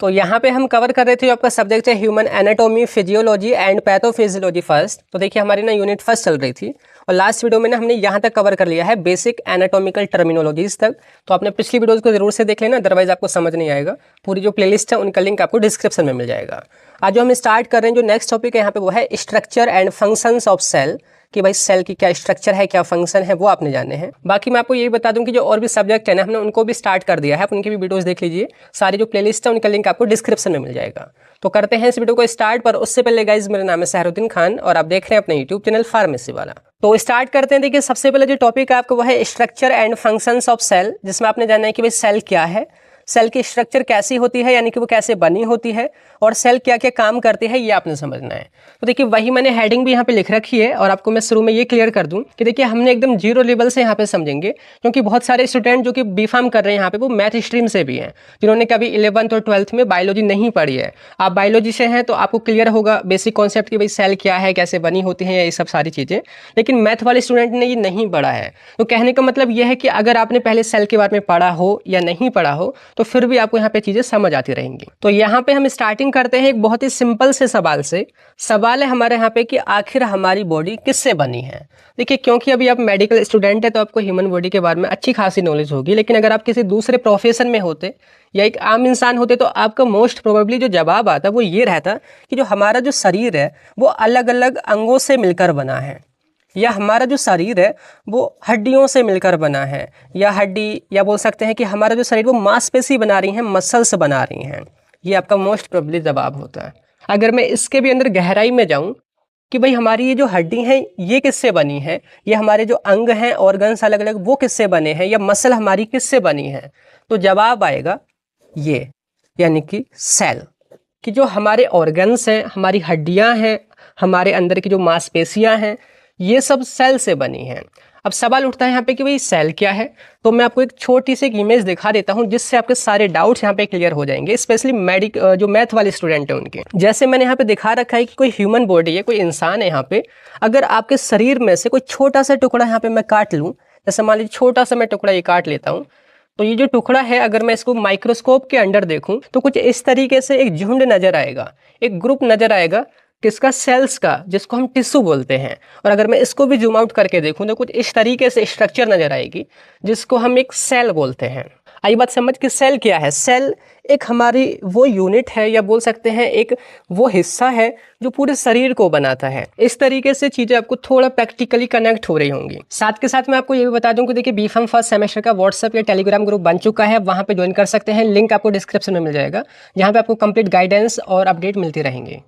तो यहाँ पे हम कवर कर रहे थे, जो आपका सब्जेक्ट है human anatomy, physiology and pathophysiology first. तो देखिए हमारी ना यूनिट फर्स्ट चल रही थी और लास्ट वीडियो में ना हमने यहाँ तक कवर कर लिया है बेसिक एनाटॉमिकल टर्मिनोलॉजीज तक। तो आपने पिछली वीडियोज़ को जरूर से देख लेना, अदरवाइज आपको समझ नहीं आएगा। पूरी जो प्लेलिस्ट है उनका लिंक आपको डिस्क्रिप्शन में मिल जाएगा। आज जो हम स्टार्ट कर रहे हैं, जो नेक्स्ट टॉपिक है यहाँ पे वो है structure and functions of cell, कि भाई सेल की क्या स्ट्रक्चर है, क्या फंक्शन है, वो आपने जाने हैं। बाकी मैं आपको यही बता दूं कि जो और भी सब्जेक्ट है ना, हमने उनको भी स्टार्ट कर दिया है, आप उनकी भी वीडियोस देख लीजिए। सारी जो प्लेलिस्ट है उनका लिंक आपको डिस्क्रिप्शन में मिल जाएगा। तो करते हैं इस वीडियो को स्टार्ट, पर उससे पहले गाइज मेरा नाम है सहरुद्दीन खान और आप देख रहे हैं अपने यूट्यूब चैनल फार्मेसी वाला। तो स्टार्ट करते हैं। देखिए सबसे पहले जो टॉपिक है आपका वो है structure and functions of cell, जिसमें आपने जानना है कि भाई सेल क्या है, सेल की स्ट्रक्चर कैसी होती है, यानी कि वो कैसे बनी होती है, और सेल क्या क्या काम करती है, ये आपने समझना है। तो देखिए वही मैंने हेडिंग भी यहाँ पे लिख रखी है और आपको मैं शुरू में ये क्लियर कर दूं कि देखिए हमने एकदम जीरो लेवल से यहाँ पे समझेंगे, क्योंकि बहुत सारे स्टूडेंट जो कि बीफार्म कर रहे हैं यहाँ पे वो मैथ स्ट्रीम से भी हैं, जिन्होंने कभी 11th और 12th में बायोलॉजी नहीं पढ़ी है। आप बायोलॉजी से हैं तो आपको क्लियर होगा बेसिक कॉन्सेप्ट कि भाई सेल क्या है, कैसे बनी होती है, ये सब सारी चीज़ें। लेकिन मैथ वाले स्टूडेंट ने ये नहीं पढ़ा है। तो कहने का मतलब ये है कि अगर आपने पहले सेल के बारे में पढ़ा हो या नहीं पढ़ा हो तो फिर भी आपको यहाँ पे चीजें समझ आती रहेंगी। तो यहाँ पे हम स्टार्टिंग करते हैं एक बहुत ही सिंपल से सवाल से। सवाल है हमारे यहाँ पे कि आखिर हमारी बॉडी किससे बनी है। देखिए क्योंकि अभी आप मेडिकल स्टूडेंट है तो आपको ह्यूमन बॉडी के बारे में अच्छी खासी नॉलेज होगी, लेकिन अगर आप किसी दूसरे प्रोफेशन में होते या एक आम इंसान होते तो आपका मोस्ट प्रोबेबली जो जवाब आता वो ये रहता कि जो हमारा जो शरीर है वो अलग अलग अंगों से मिलकर बना है, या हमारा जो शरीर है वो हड्डियों से मिलकर बना है, या हड्डी, या बोल सकते हैं कि हमारा जो शरीर वो मांसपेशी बना रही हैं, मसल्स बना रही हैं। ये आपका मोस्ट प्रोबेबली जवाब होता है। अगर मैं इसके भी अंदर गहराई में जाऊं कि भाई हमारी ये जो हड्डी हैं ये किससे बनी है, ये हमारे जो अंग हैं, ऑर्गन्स अलग अलग, वो किससे बने हैं, या मसल हमारी किससे बनी है, तो जवाब आएगा ये, यानी कि सेल। कि जो हमारे ऑर्गन्स हैं, हमारी हड्डियाँ हैं, हमारे अंदर की जो मांसपेशियाँ हैं, ये सब सेल से बनी हैं। अब सवाल उठता है यहाँ पे कि भाई सेल क्या है। तो मैं आपको एक छोटी सी एक इमेज दिखा देता हूँ जिससे आपके सारे डाउट्स यहाँ पे क्लियर हो जाएंगे, स्पेशली जो मैथ वाले स्टूडेंट हैं उनके। जैसे मैंने यहाँ पे दिखा रखा है कि कोई ह्यूमन बॉडी है, कोई इंसान है यहाँ पे। अगर आपके शरीर में से कोई छोटा सा टुकड़ा यहाँ पे मैं काट लूँ, जैसे मान लीजिए छोटा सा मैं टुकड़ा ये काट लेता हूँ, तो ये जो टुकड़ा है अगर मैं इसको माइक्रोस्कोप के अंडर देखूं तो कुछ इस तरीके से एक झुंड नजर आएगा, एक ग्रुप नजर आएगा किसका, सेल्स का, जिसको हम टिश्यू बोलते हैं। और अगर मैं इसको भी जूम आउट करके देखूं तो कुछ इस तरीके से स्ट्रक्चर नजर आएगी जिसको हम एक सेल बोलते हैं। आई बात समझ कि सेल क्या है। सेल एक हमारी वो यूनिट है, या बोल सकते हैं एक वो हिस्सा है जो पूरे शरीर को बनाता है। इस तरीके से चीजें आपको थोड़ा प्रैक्टिकली कनेक्ट हो रही होंगी। साथ के साथ मैं आपको ये भी बता दूं कि देखिए बीफार्म फर्स्ट सेमेस्टर का व्हाट्सएप या टेलीग्राम ग्रुप बन चुका है, वहां पे ज्वाइन कर सकते हैं, लिंक आपको डिस्क्रिप्शन में मिल जाएगा, जहां पे आपको कंप्लीट गाइडेंस और अपडेट मिलती रहेंगे।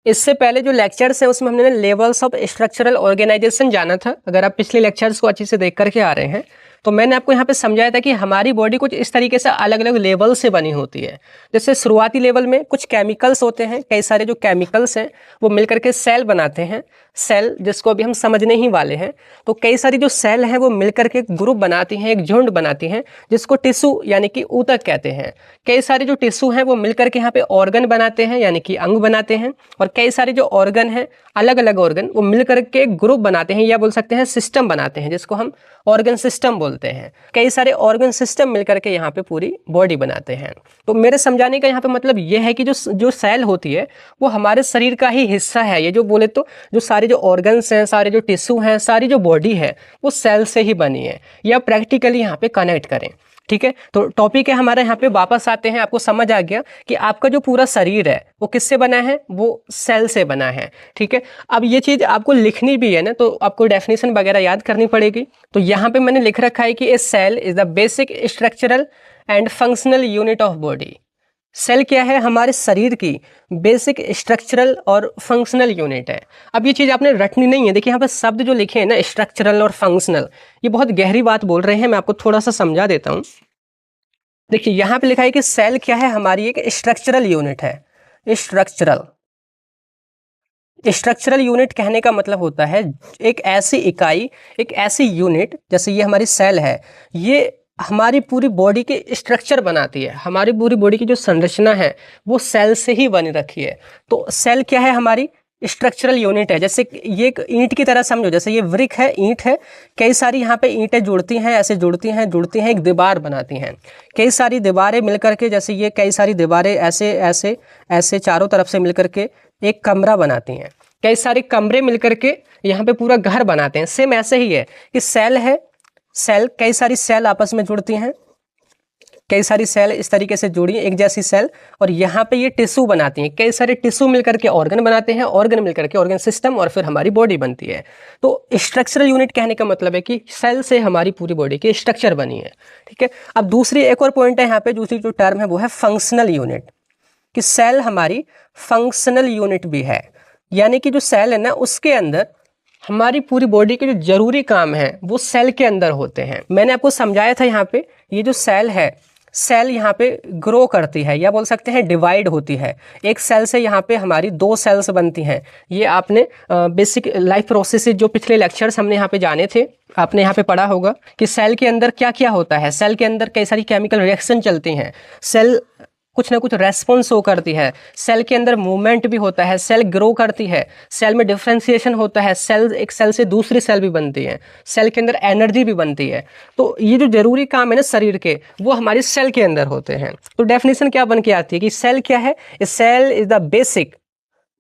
इससे पहले जो लेक्चर्स हैं उसमें हमने लेवल्स ऑफ स्ट्रक्चरल ऑर्गेनाइजेशन जाना था। अगर आप पिछले लेक्चर्स को अच्छे से देख करके आ रहे हैं तो मैंने आपको यहाँ पे समझाया था कि हमारी बॉडी कुछ इस तरीके से अलग अलग लेवल से बनी होती है। जैसे शुरुआती लेवल में कुछ केमिकल्स होते हैं, कई सारे जो केमिकल्स हैं वो मिलकर के सेल बनाते हैं, सेल जिसको अभी हम समझने ही वाले हैं। तो कई सारी जो सेल हैं वो मिलकर के एक ग्रुप बनाती हैं, एक झुंड बनाती हैं, जिसको टिश्यू यानी कि ऊतक कहते हैं। कई सारे जो टिश्यू हैं वो मिलकर के यहाँ पे ऑर्गन बनाते हैं, यानी कि अंग बनाते हैं। और कई सारे जो ऑर्गन हैं, अलग अलग ऑर्गन, वो मिलकर के एक ग्रुप बनाते हैं, या बोल सकते हैं सिस्टम बनाते हैं, जिसको हम ऑर्गन सिस्टम बोलते हैं। कई सारे ऑर्गन सिस्टम मिलकर के यहाँ पे पूरी बॉडी बनाते हैं। तो मेरे समझाने का यहाँ पे मतलब ये है कि जो सेल होती है वो हमारे शरीर का ही हिस्सा है। ये जो बोले तो जो सारे जो ऑर्गन्स हैं, सारे जो टिश्यू हैं, सारी जो बॉडी है वो सेल से ही बनी है। या प्रैक्टिकली यहाँ पे कनेक्ट करें, ठीक है। तो टॉपिक है हमारे यहाँ पे, वापस आते हैं। आपको समझ आ गया कि आपका जो पूरा शरीर है वो किससे बना है, वो सेल से बना है, ठीक है। अब ये चीज़ आपको लिखनी भी है ना, तो आपको डेफिनेशन वगैरह याद करनी पड़ेगी। तो यहाँ पे मैंने लिख रखा है कि a cell is the basic structural and functional unit of body. Cell क्या है, हमारे शरीर की बेसिक स्ट्रक्चरल और फंक्शनल यूनिट है। अब ये चीज़ आपने रटनी नहीं है। देखिए यहाँ पे शब्द जो लिखे हैं ना, स्ट्रक्चरल और फंक्शनल, ये बहुत गहरी बात बोल रहे हैं। मैं आपको थोड़ा सा समझा देता हूँ। देखिए यहाँ पे लिखा है कि सेल क्या है, हमारी एक स्ट्रक्चरल यूनिट है। स्ट्रक्चरल यूनिट कहने का मतलब होता है एक ऐसी इकाई, एक ऐसी यूनिट, जैसे ये हमारी सेल है, ये हमारी पूरी बॉडी के स्ट्रक्चर बनाती है। हमारी पूरी बॉडी की जो संरचना है वो सेल से ही बनी रखी है। तो सेल क्या है, हमारी स्ट्रक्चरल यूनिट है। जैसे ये एक ईंट की तरह समझो, जैसे ये ब्रिक है, ईंट है, कई सारी यहाँ पे ईंटें जुड़ती हैं, ऐसे जुड़ती हैं, एक दीवार बनाती हैं। कई सारी दीवारें मिलकर के, जैसे ये कई सारी दीवारें ऐसे ऐसे ऐसे चारों तरफ से मिलकर के एक कमरा बनाती हैं। कई सारे कमरे मिलकर के यहाँ पे पूरा घर बनाते हैं। सेम ऐसे ही है कि सेल है, सेल, कई सारी सेल आपस में जुड़ती हैं, कई सारी सेल इस तरीके से जुड़ी एक जैसी सेल, और यहाँ पे ये टिश्यू बनाती हैं। कई सारे टिश्यू मिलकर के ऑर्गन बनाते हैं, ऑर्गन मिलकर के ऑर्गन सिस्टम, और फिर हमारी बॉडी बनती है। तो स्ट्रक्चरल यूनिट कहने का मतलब है कि सेल से हमारी पूरी बॉडी की स्ट्रक्चर बनी है। ठीक है। अब दूसरी एक और पॉइंट है यहाँ पे, दूसरी जो टर्म है वो है फंक्शनल यूनिट, कि सेल हमारी फंक्शनल यूनिट भी है। यानी कि जो सेल है ना, उसके अंदर हमारी पूरी बॉडी के जो जरूरी काम है वो सेल के अंदर होते हैं। मैंने आपको समझाया था यहाँ पे, ये जो सेल है, सेल यहाँ पे ग्रो करती है, या बोल सकते हैं डिवाइड होती है। एक सेल से यहाँ पे हमारी 2 सेल्स बनती हैं। ये आपने बेसिक लाइफ प्रोसेस जो पिछले लेक्चर्स हमने यहाँ पे जाने थे, आपने यहाँ पे पढ़ा होगा कि सेल के अंदर क्या क्या होता है। सेल के अंदर कई सारी केमिकल रिएक्शन चलती हैं, सेल कुछ ना कुछ रेस्पॉन्स शो करती है, सेल के अंदर मूवमेंट भी होता है, सेल ग्रो करती है, सेल में डिफ्रेंसिएशन होता है, सेल एक सेल से दूसरी सेल भी बनती है, सेल के अंदर एनर्जी भी बनती है। तो ये जो जरूरी काम है ना शरीर के, वो हमारे सेल के अंदर होते हैं। तो डेफिनेशन क्या बन के आती है कि सेल क्या है? Cell is the basic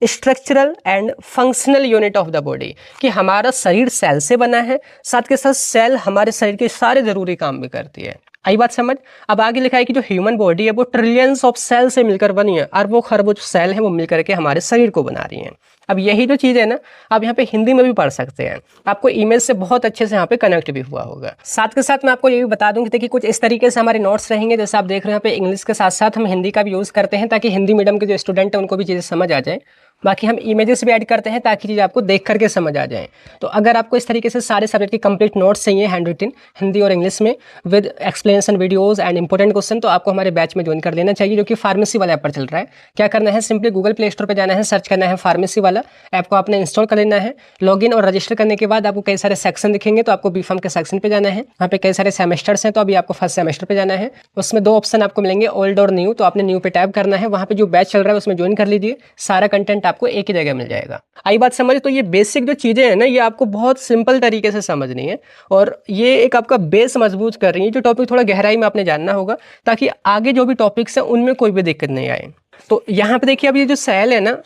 structural and functional unit of the body, कि हमारा शरीर सेल से बना है, साथ के साथ सेल हमारे शरीर के सारे जरूरी काम भी करती है। आई बात समझ? अब आगे लिखा है कि जो ह्यूमन बॉडी है वो ट्रिलियंस ऑफ सेल से मिलकर बनी है, अरबों खरबों जो सेल हैं वो मिलकर के हमारे शरीर को बना रही हैं। अब यही जो चीज़ है ना, आप यहाँ पे हिंदी में भी पढ़ सकते हैं, आपको ईमेल से बहुत अच्छे से यहाँ पे कनेक्ट भी हुआ होगा। साथ के साथ मैं आपको ये भी बता दूं कि देखिए कुछ इस तरीके से हमारे नोट्स रहेंगे, जैसे आप देख रहे हैं यहाँ पे इंग्लिश के साथ साथ हम हिंदी का भी यूज़ करते हैं, ताकि हिंदी मीडियम के जो स्टूडेंट हैं उनको भी चीज़ें समझ आ जाए। बाकी हम इमेजेस भी ऐड करते हैं ताकि चीज़ आपको देख करके समझ आ जाए। तो अगर आपको इस तरीके से सारे सब्जेक्ट की कंप्लीट नोट्स चाहिए हैंड रिटन हिंदी और इंग्लिश में with explanation videos and important question, तो आपको हमारे बैच में ज्वाइन कर लेना चाहिए, जो कि फार्मेसी वाला ऐप पर चल रहा है। क्या करना है, सिंपली गूगल प्ले स्टोर पर जाना है, सर्च करना है फार्मेसी वाला ऐप को आपने इंस्टॉल कर लेना है। लॉगिन और रजिस्टर करने के बाद आपको कई सारे सेक्शन दिखेंगे, तो आपको बीफार्म के सेक्शन पे जाना है। वहाँ पे कई सारे सेमेस्टर्स हैं, तो अभी आपको फर्स्ट सेमेस्टर पे जाना है। उसमें 2 ऑप्शन आपको मिलेंगे, ओल्ड और न्यू, तो आपने न्यू पे टैप करना है। वहाँ पे जो बैच चल रहा है उसमें ज्वाइन कर लीजिए, सारा कंटेंट आपको एक ही जगह मिल जाएगा। आई बात समझ? तो ये बेसिक जो चीज़ें हैं ना, ये आपको बहुत सिंपल तरीके से समझनी है, और ये एक आपका बेस मजबूत कर रही है। जो टॉपिक थोड़ा गहराई में आपने जानना होगा, ताकि आगे जो भी टॉपिक्स हैं उनमें कोई भी दिक्कत नहीं आए। तो यहाँ पे देखिए, अब ये जो सेल है ना,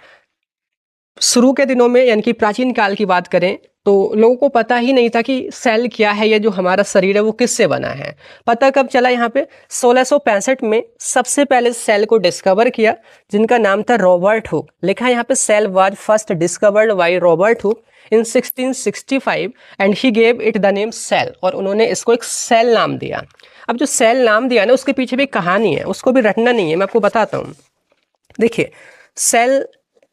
शुरू के दिनों में यानी कि प्राचीन काल की बात करें तो लोगों को पता ही नहीं था कि सेल क्या है, या जो हमारा शरीर है वो किससे बना है। पता कब चला? यहाँ पे 1665 में सबसे पहले सेल को डिस्कवर किया, जिनका नाम था रॉबर्ट हुक। लिखा है यहाँ पे, cell was first discovered by Robert Hooke in 1665 and he gave it the name cell, और उन्होंने इसको एक सेल नाम दिया। अब जो सेल नाम दिया ना, उसके पीछे भी कहानी है, उसको भी रटना नहीं है, मैं आपको बताता हूँ। देखिए, सेल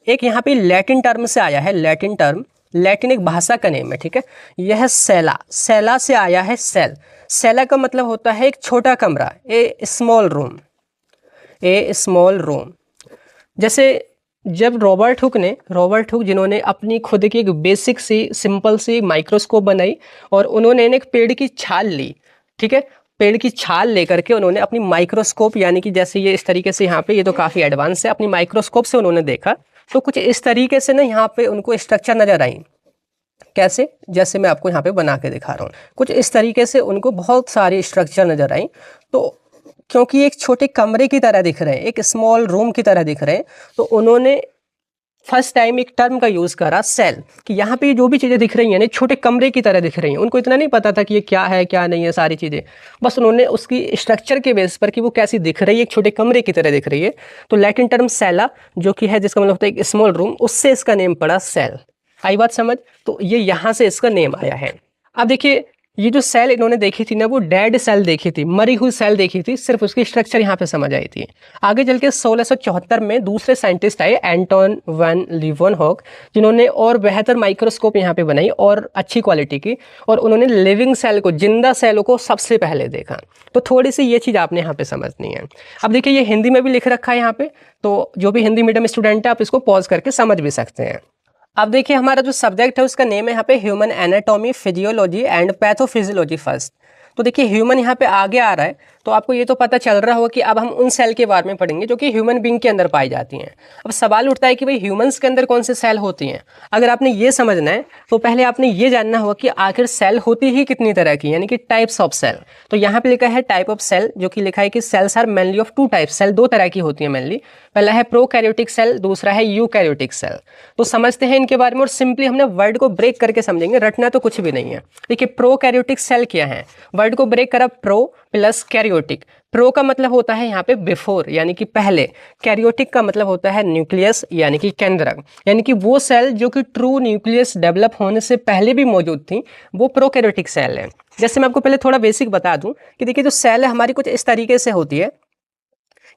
एक यहाँ पे लैटिन टर्म से आया है, लैटिन टर्म, लैटिन एक भाषा का नेम है, ठीक है। यह सेला, सेला से आया है सेल। सेला का मतलब होता है एक छोटा कमरा, ए स्मॉल रूम, ए स्मॉल रूम। जैसे जब रॉबर्ट हुक जिन्होंने अपनी खुद की एक बेसिक सी सिंपल सी माइक्रोस्कोप बनाई, और उन्होंने एक पेड़ की छाल ली, ठीक है। पेड़ की छाल लेकर के उन्होंने अपनी माइक्रोस्कोप, यानी कि जैसे ये इस तरीके से, यहाँ पे ये तो काफ़ी एडवांस है, अपनी माइक्रोस्कोप से उन्होंने देखा, तो कुछ इस तरीके से ना यहाँ पे उनको स्ट्रक्चर नजर आई। कैसे? जैसे मैं आपको यहाँ पे बना के दिखा रहा हूँ, कुछ इस तरीके से उनको बहुत सारी स्ट्रक्चर नजर आई। तो क्योंकि एक छोटे कमरे की तरह दिख रहे हैं, एक स्मॉल रूम की तरह दिख रहे हैं, तो उन्होंने फर्स्ट टाइम एक टर्म का यूज़ करा, सेल, कि यहाँ पे जो भी चीज़ें दिख रही हैं ना, छोटे कमरे की तरह दिख रही हैं। उनको इतना नहीं पता था कि ये क्या है क्या नहीं है, सारी चीज़ें बस उन्होंने उसकी स्ट्रक्चर के बेस पर कि वो कैसी दिख रही है, एक छोटे कमरे की तरह दिख रही है, तो लैटिन टर्म सेला, जो कि है जिसका मतलब होता है एक स्मॉल रूम, उससे इसका नेम पड़ा सेल। आई बात समझ? तो ये यहाँ से इसका नेम आया है। अब देखिए, ये जो सेल इन्होंने देखी थी ना, वो डेड सेल देखी थी, मरी हुई सेल देखी थी, सिर्फ उसकी स्ट्रक्चर यहाँ पे समझ आई थी। आगे चल के 1674 में दूसरे साइंटिस्ट आए, एंटोन वैन लीवनहॉक, जिन्होंने और बेहतर माइक्रोस्कोप यहाँ पे बनाई और अच्छी क्वालिटी की, और उन्होंने लिविंग सेल को, जिंदा सेलों को सबसे पहले देखा। तो थोड़ी सी ये चीज़ आपने यहाँ पे समझनी है। अब देखिए, ये हिंदी में भी लिख रखा है यहाँ पे, तो जो भी हिंदी मीडियम स्टूडेंट है आप इसको पॉज करके समझ भी सकते हैं। अब देखिए, हमारा जो सब्जेक्ट है उसका नेम है यहाँ पे human anatomy, physiology and pathophysiology first. तो देखिए, ह्यूमन यहाँ पे आगे आ रहा है, तो आपको ये तो पता चल रहा होगा कि अब हम उन सेल के बारे में पढ़ेंगे जो कि ह्यूमन बींग के अंदर पाई जाती हैं। अब सवाल उठता है कि भाई ह्यूमंस के अंदर कौन से सेल होती हैं। अगर आपने ये समझना है तो पहले आपने ये जानना होगा कि आखिर सेल होती ही कितनी तरह की, यानी कि टाइप्स ऑफ सेल। तो यहाँ पे लिखा है टाइप ऑफ सेल, जो कि लिखा है कि cells are mainly of two types. Cell दो तरह की होती है मेनली। पहला है प्रोकैरियोटिक सेल, दूसरा है यूकैरियोटिक सेल। तो समझते हैं इनके बारे में और सिंपली हमने वर्ड को ब्रेक करके समझेंगे, रटना तो कुछ भी नहीं है। देखिए प्रोकैरियोटिक सेल क्या है, वर्ड को ब्रेक करा, प्रो प्लस कैरियोटिक। प्रो का मतलब होता है यहाँ पे बिफोर, यानी कि पहले। कैरियोटिक का मतलब होता है न्यूक्लियस, यानी कि केंद्रक। यानी कि वो सेल जो कि ट्रू न्यूक्लियस डेवलप होने से पहले भी मौजूद थी, वो प्रोकैरियोटिक सेल है। जैसे मैं आपको पहले थोड़ा बेसिक बता दूं कि देखिए जो सेल है हमारी कुछ इस तरीके से होती है।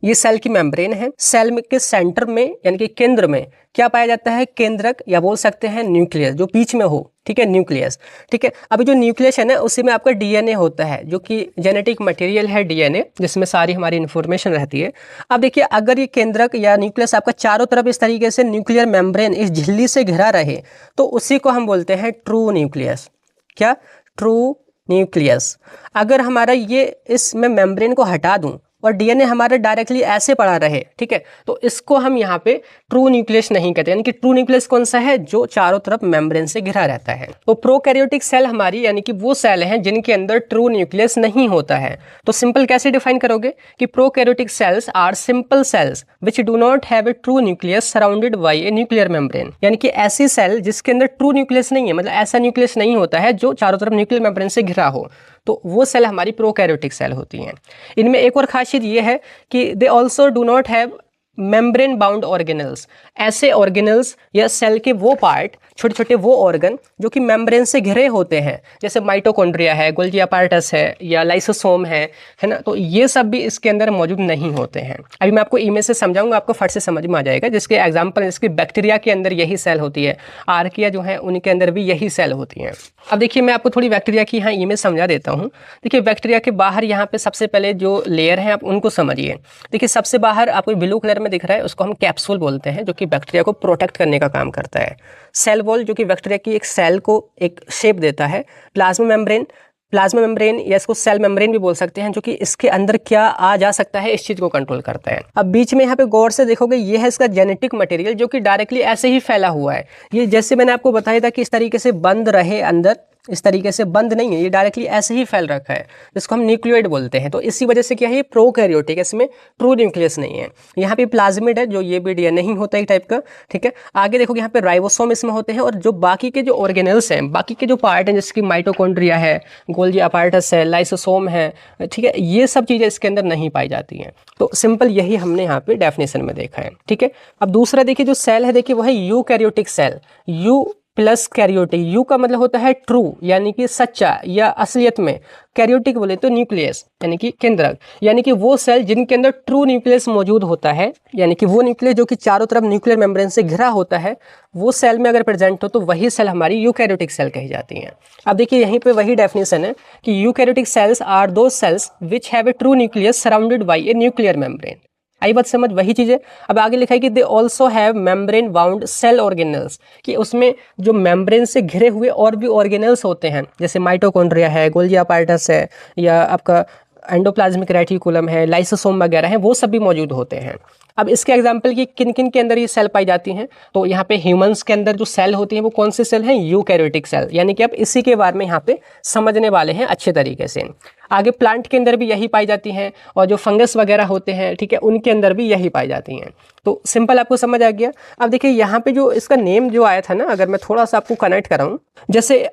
ये सेल की मेम्ब्रेन है। सेल के सेंटर में यानी कि केंद्र में क्या पाया जाता है, केंद्रक, या बोल सकते हैं न्यूक्लियस, जो बीच में हो, ठीक है, न्यूक्लियस। ठीक है, अभी जो न्यूक्लियस है ना, उसी में आपका डीएनए होता है, जो कि जेनेटिक मटेरियल है डीएनए, जिसमें सारी हमारी इन्फॉर्मेशन रहती है। अब देखिए अगर ये केंद्रक या न्यूक्लियस आपका चारों तरफ इस तरीके से न्यूक्लियर मेम्ब्रेन इस झिल्ली से घिरा रहे, तो उसी को हम बोलते हैं ट्रू न्यूक्लियस। क्या? True nucleus. अगर हमारा ये इसमें मेम्ब्रेन को हटा दूं और डीएनए हमारा डायरेक्टली ऐसे पड़ा रहे, ठीक है, तो इसको हम यहाँ पे ट्रू न्यूक्लियस नहीं कहते। यानी कि ट्रू न्यूक्लियस कौन सा है, जो चारों तरफ मेम्ब्रेन से घिरा रहता है। तो प्रोकैरियोटिक सेल हमारी यानी कि वो सेल हैं जिनके अंदर ट्रू न्यूक्लियस नहीं होता है। तो सिंपल कैसे डिफाइन करोगे कि prokaryotic cells are simple cells which do not have a true nucleus surrounded by a nuclear membrane. यानी कि ऐसी सेल जिसके अंदर ट्रू न्यूक्लियस नहीं है, मतलब ऐसा न्यूक्लियस नहीं होता है जो चारों तरफ न्यूक्लियर मेम्ब्रेन से घिरा हो, तो वो सेल हमारी प्रोकैरियोटिक सेल होती हैं। इनमें एक और खासियत ये है कि they also do not have membrane bound organelles. ऐसे ऑर्गेनल्स या सेल के वो पार्ट, छोटे छोटे वो ऑर्गन जो कि मेम्ब्रेन से घिरे होते हैं, जैसे माइटोकॉन्ड्रिया है, गोल्गी अपार्टस है, या लाइसोसोम है ना, तो ये सब भी इसके अंदर मौजूद नहीं होते हैं। अभी मैं आपको इमेज से समझाऊंगा, आपको फट से समझ में आ जाएगा। जिसके एग्जाम्पल, जिसकी बैक्टीरिया के अंदर यही सेल होती है, आर्किया जो है उनके अंदर भी यही सेल होती हैं। अब देखिए मैं आपको थोड़ी बैक्टीरिया की यहाँ इमेज समझा देता हूँ। देखिए बैक्टीरिया के बाहर यहाँ पे सबसे पहले जो लेयर है आप उनको समझिए। देखिए सबसे बाहर आपको ब्लू कलर में दिख रहा है, उसको हम कैप्सूल बोलते हैं, जो कि बैक्टीरिया को प्रोटेक्ट करने का काम करता है। सेल वॉल जो कि बैक्टीरिया की एक सेल को एक शेप देता है। प्लाज्मा मेम्ब्रेन या इसको सेल मेम्ब्रेन भी बोल सकते हैं, जो कि इसके अंदर क्या आ जा सकता है इस चीज को कंट्रोल करता है। अब बीच में यहाँ पे गौर से देखोगे, ये है इसका जेनेटिक मटेरियल, जो कि डायरेक्टली ऐसे ही फैला हुआ है। ये जैसे मैंने आपको बताया था कि इस तरीके से बंद रहे अंदर, इस तरीके से बंद नहीं है, ये डायरेक्टली ऐसे ही फैल रखा है, जिसको हम न्यूक्लियोइड बोलते हैं। तो इसी वजह से क्या है, ये प्रोकैरियोटिक है, इसमें ट्रू न्यूक्लियस नहीं है। यहाँ पे प्लाज्मिड है, जो ये भी डीएनए नहीं होता एक टाइप का, ठीक है। आगे देखोगे यहाँ पे राइबोसोम इसमें होते हैं, और जो बाकी के जो ऑर्गेनल्स हैं, बाकी के जो पार्ट हैं, जैसे कि माइटोकॉन्ड्रिया है, गोल्गी अपार्टस है, लाइसोसोम है, ठीक है, ये सब चीज़ें इसके अंदर नहीं पाई जाती हैं। तो सिंपल यही हमने यहाँ पे डेफिनेशन में देखा है, ठीक है। अब दूसरा देखिए जो सेल है, देखिए वो है eukaryotic cell. Eu plus karyotic. Eu का मतलब होता है ट्रू, यानी कि सच्चा या असलियत में। कैरियोटिक बोले तो न्यूक्लियस, यानी कि केंद्रक, यानी कि वो सेल जिनके अंदर ट्रू न्यूक्लियस मौजूद होता है, यानी कि वो न्यूक्लियस जो कि चारों तरफ न्यूक्लियर मेम्ब्रेन से घिरा होता है, वो सेल में अगर प्रेजेंट हो तो वही सेल हमारी यूकैरियोटिक सेल कही जाती हैं। अब देखिए यहीं पे वही डेफिनेशन है कि eukaryotic cells are those cells which have a true nucleus surrounded by a nuclear membrane. आई बात समझ, वही चीज़ है। अब आगे लिखा है कि they also have membrane bound cell organelles, कि उसमें जो मेम्ब्रेन से घिरे हुए और भी ऑर्गेनल्स होते हैं, जैसे माइटोकॉन्ड्रिया है, गोल्गी अपार्टस है, या आपका एंडोप्लाज्मिक रेटिकुलम है, लाइसोसोम वगैरह है, वो सब भी मौजूद होते हैं। अब इसके एग्जाम्पल की किन किन के अंदर ये सेल पाई जाती हैं, तो यहाँ पे ह्यूमंस के अंदर जो सेल होती हैं वो कौन से सेल हैं, यूकैरियोटिक सेल। यानी कि आप इसी के बारे में यहाँ पे समझने वाले हैं अच्छे तरीके से। आगे प्लांट के अंदर भी यही पाई जाती हैं, और जो फंगस वगैरह होते हैं, ठीक है, उनके अंदर भी यही पाई जाती हैं। तो सिंपल आपको समझ आ गया। अब देखिए यहाँ पे जो इसका नेम जो आया था ना, अगर मैं थोड़ा सा आपको कनेक्ट कराऊँ, जैसे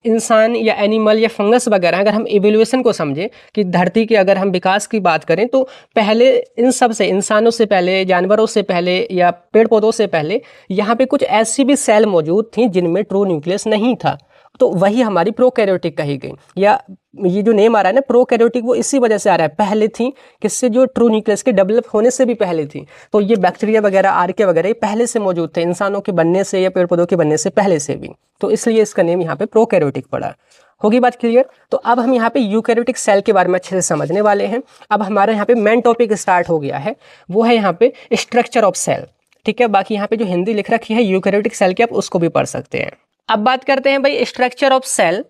इंसान या एनिमल या फंगस वगैरह, अगर हम इवोल्यूशन को समझें कि धरती के अगर हम विकास की बात करें, तो पहले इन सब से, इंसानों से पहले, जानवरों से पहले या पेड़ पौधों से पहले यहाँ पे कुछ ऐसी भी सेल मौजूद थी जिनमें ट्रू न्यूक्लियस नहीं था, तो वही हमारी प्रोकैरियोटिक कही गई। या ये जो नेम आ रहा है ना प्रोकैरियोटिक, वो इसी वजह से आ रहा है, पहले थी किससे, जो ट्रू न्यूक्लियस के डेवलप होने से भी पहले थी। तो ये बैक्टीरिया वगैरह, आर्किया वगैरह, ये पहले से मौजूद थे, इंसानों के बनने से या पेड़ पौधों के बनने से पहले से भी, तो इसलिए इसका नेम यहाँ पे प्रोकैरियोटिक पड़ा। होगी बात क्लियर। तो अब हम यहाँ पे यूकैरियोटिक सेल के बारे में अच्छे से समझने वाले हैं। अब हमारा यहाँ पे मेन टॉपिक स्टार्ट हो गया है, वो है यहाँ पे स्ट्रक्चर ऑफ सेल, ठीक है। बाकी यहाँ पे जो हिंदी लिख रखी है यूकैरियोटिक सेल की, आप उसको भी पढ़ सकते हैं। अब बात करते हैं भाई स्ट्रक्चर ऑफ सेल।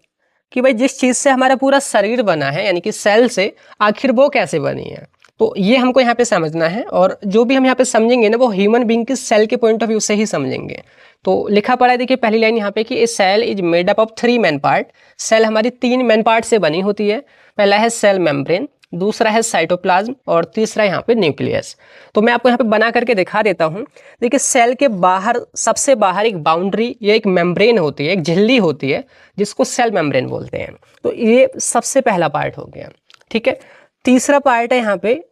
कि भाई जिस चीज़ से हमारा पूरा शरीर बना है यानी कि सेल से, आखिर वो कैसे बनी है। तो ये हमको यहाँ पे समझना है, और जो भी हम यहाँ पे समझेंगे ना वो ह्यूमन बीइंग की सेल के पॉइंट ऑफ व्यू से ही समझेंगे। तो लिखा पड़ा है, देखिए पहली लाइन यहाँ पे कि a cell is made up of 3 main part. सेल हमारी 3 मेन पार्ट से बनी होती है। पहला है सेल मेम्ब्रेन, दूसरा है साइटोप्लाज्म, और तीसरा यहाँ पे न्यूक्लियस। तो मैं आपको यहाँ पे बना करके दिखा देता हूँ। देखिए सेल के बाहर, सबसे बाहर एक बाउंड्री या एक मेम्ब्रेन होती है, एक झिल्ली होती है, जिसको सेल मेम्ब्रेन बोलते हैं। तो ये सबसे पहला पार्ट हो गया, ठीक है। तीसरा पार्ट है यहाँ पे,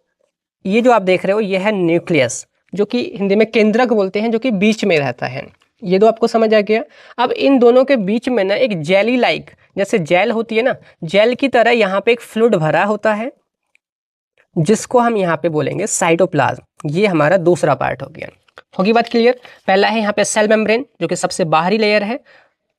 ये जो आप देख रहे हो ये है न्यूक्लियस, जो कि हिंदी में केंद्रक बोलते हैं, जो कि बीच में रहता है। ये तो आपको समझ आ गया। अब इन दोनों के बीच में ना एक जेली लाइक, जैसे जेल होती है ना, जेल की तरह यहाँ पे एक फ्लूइड भरा होता है, जिसको हम यहाँ पे बोलेंगे साइटोप्लाज्म। ये हमारा दूसरा पार्ट हो गया। होगी बात क्लियर। पहला है यहाँ पे सेल मेम्ब्रेन, जो कि सबसे बाहरी लेयर है।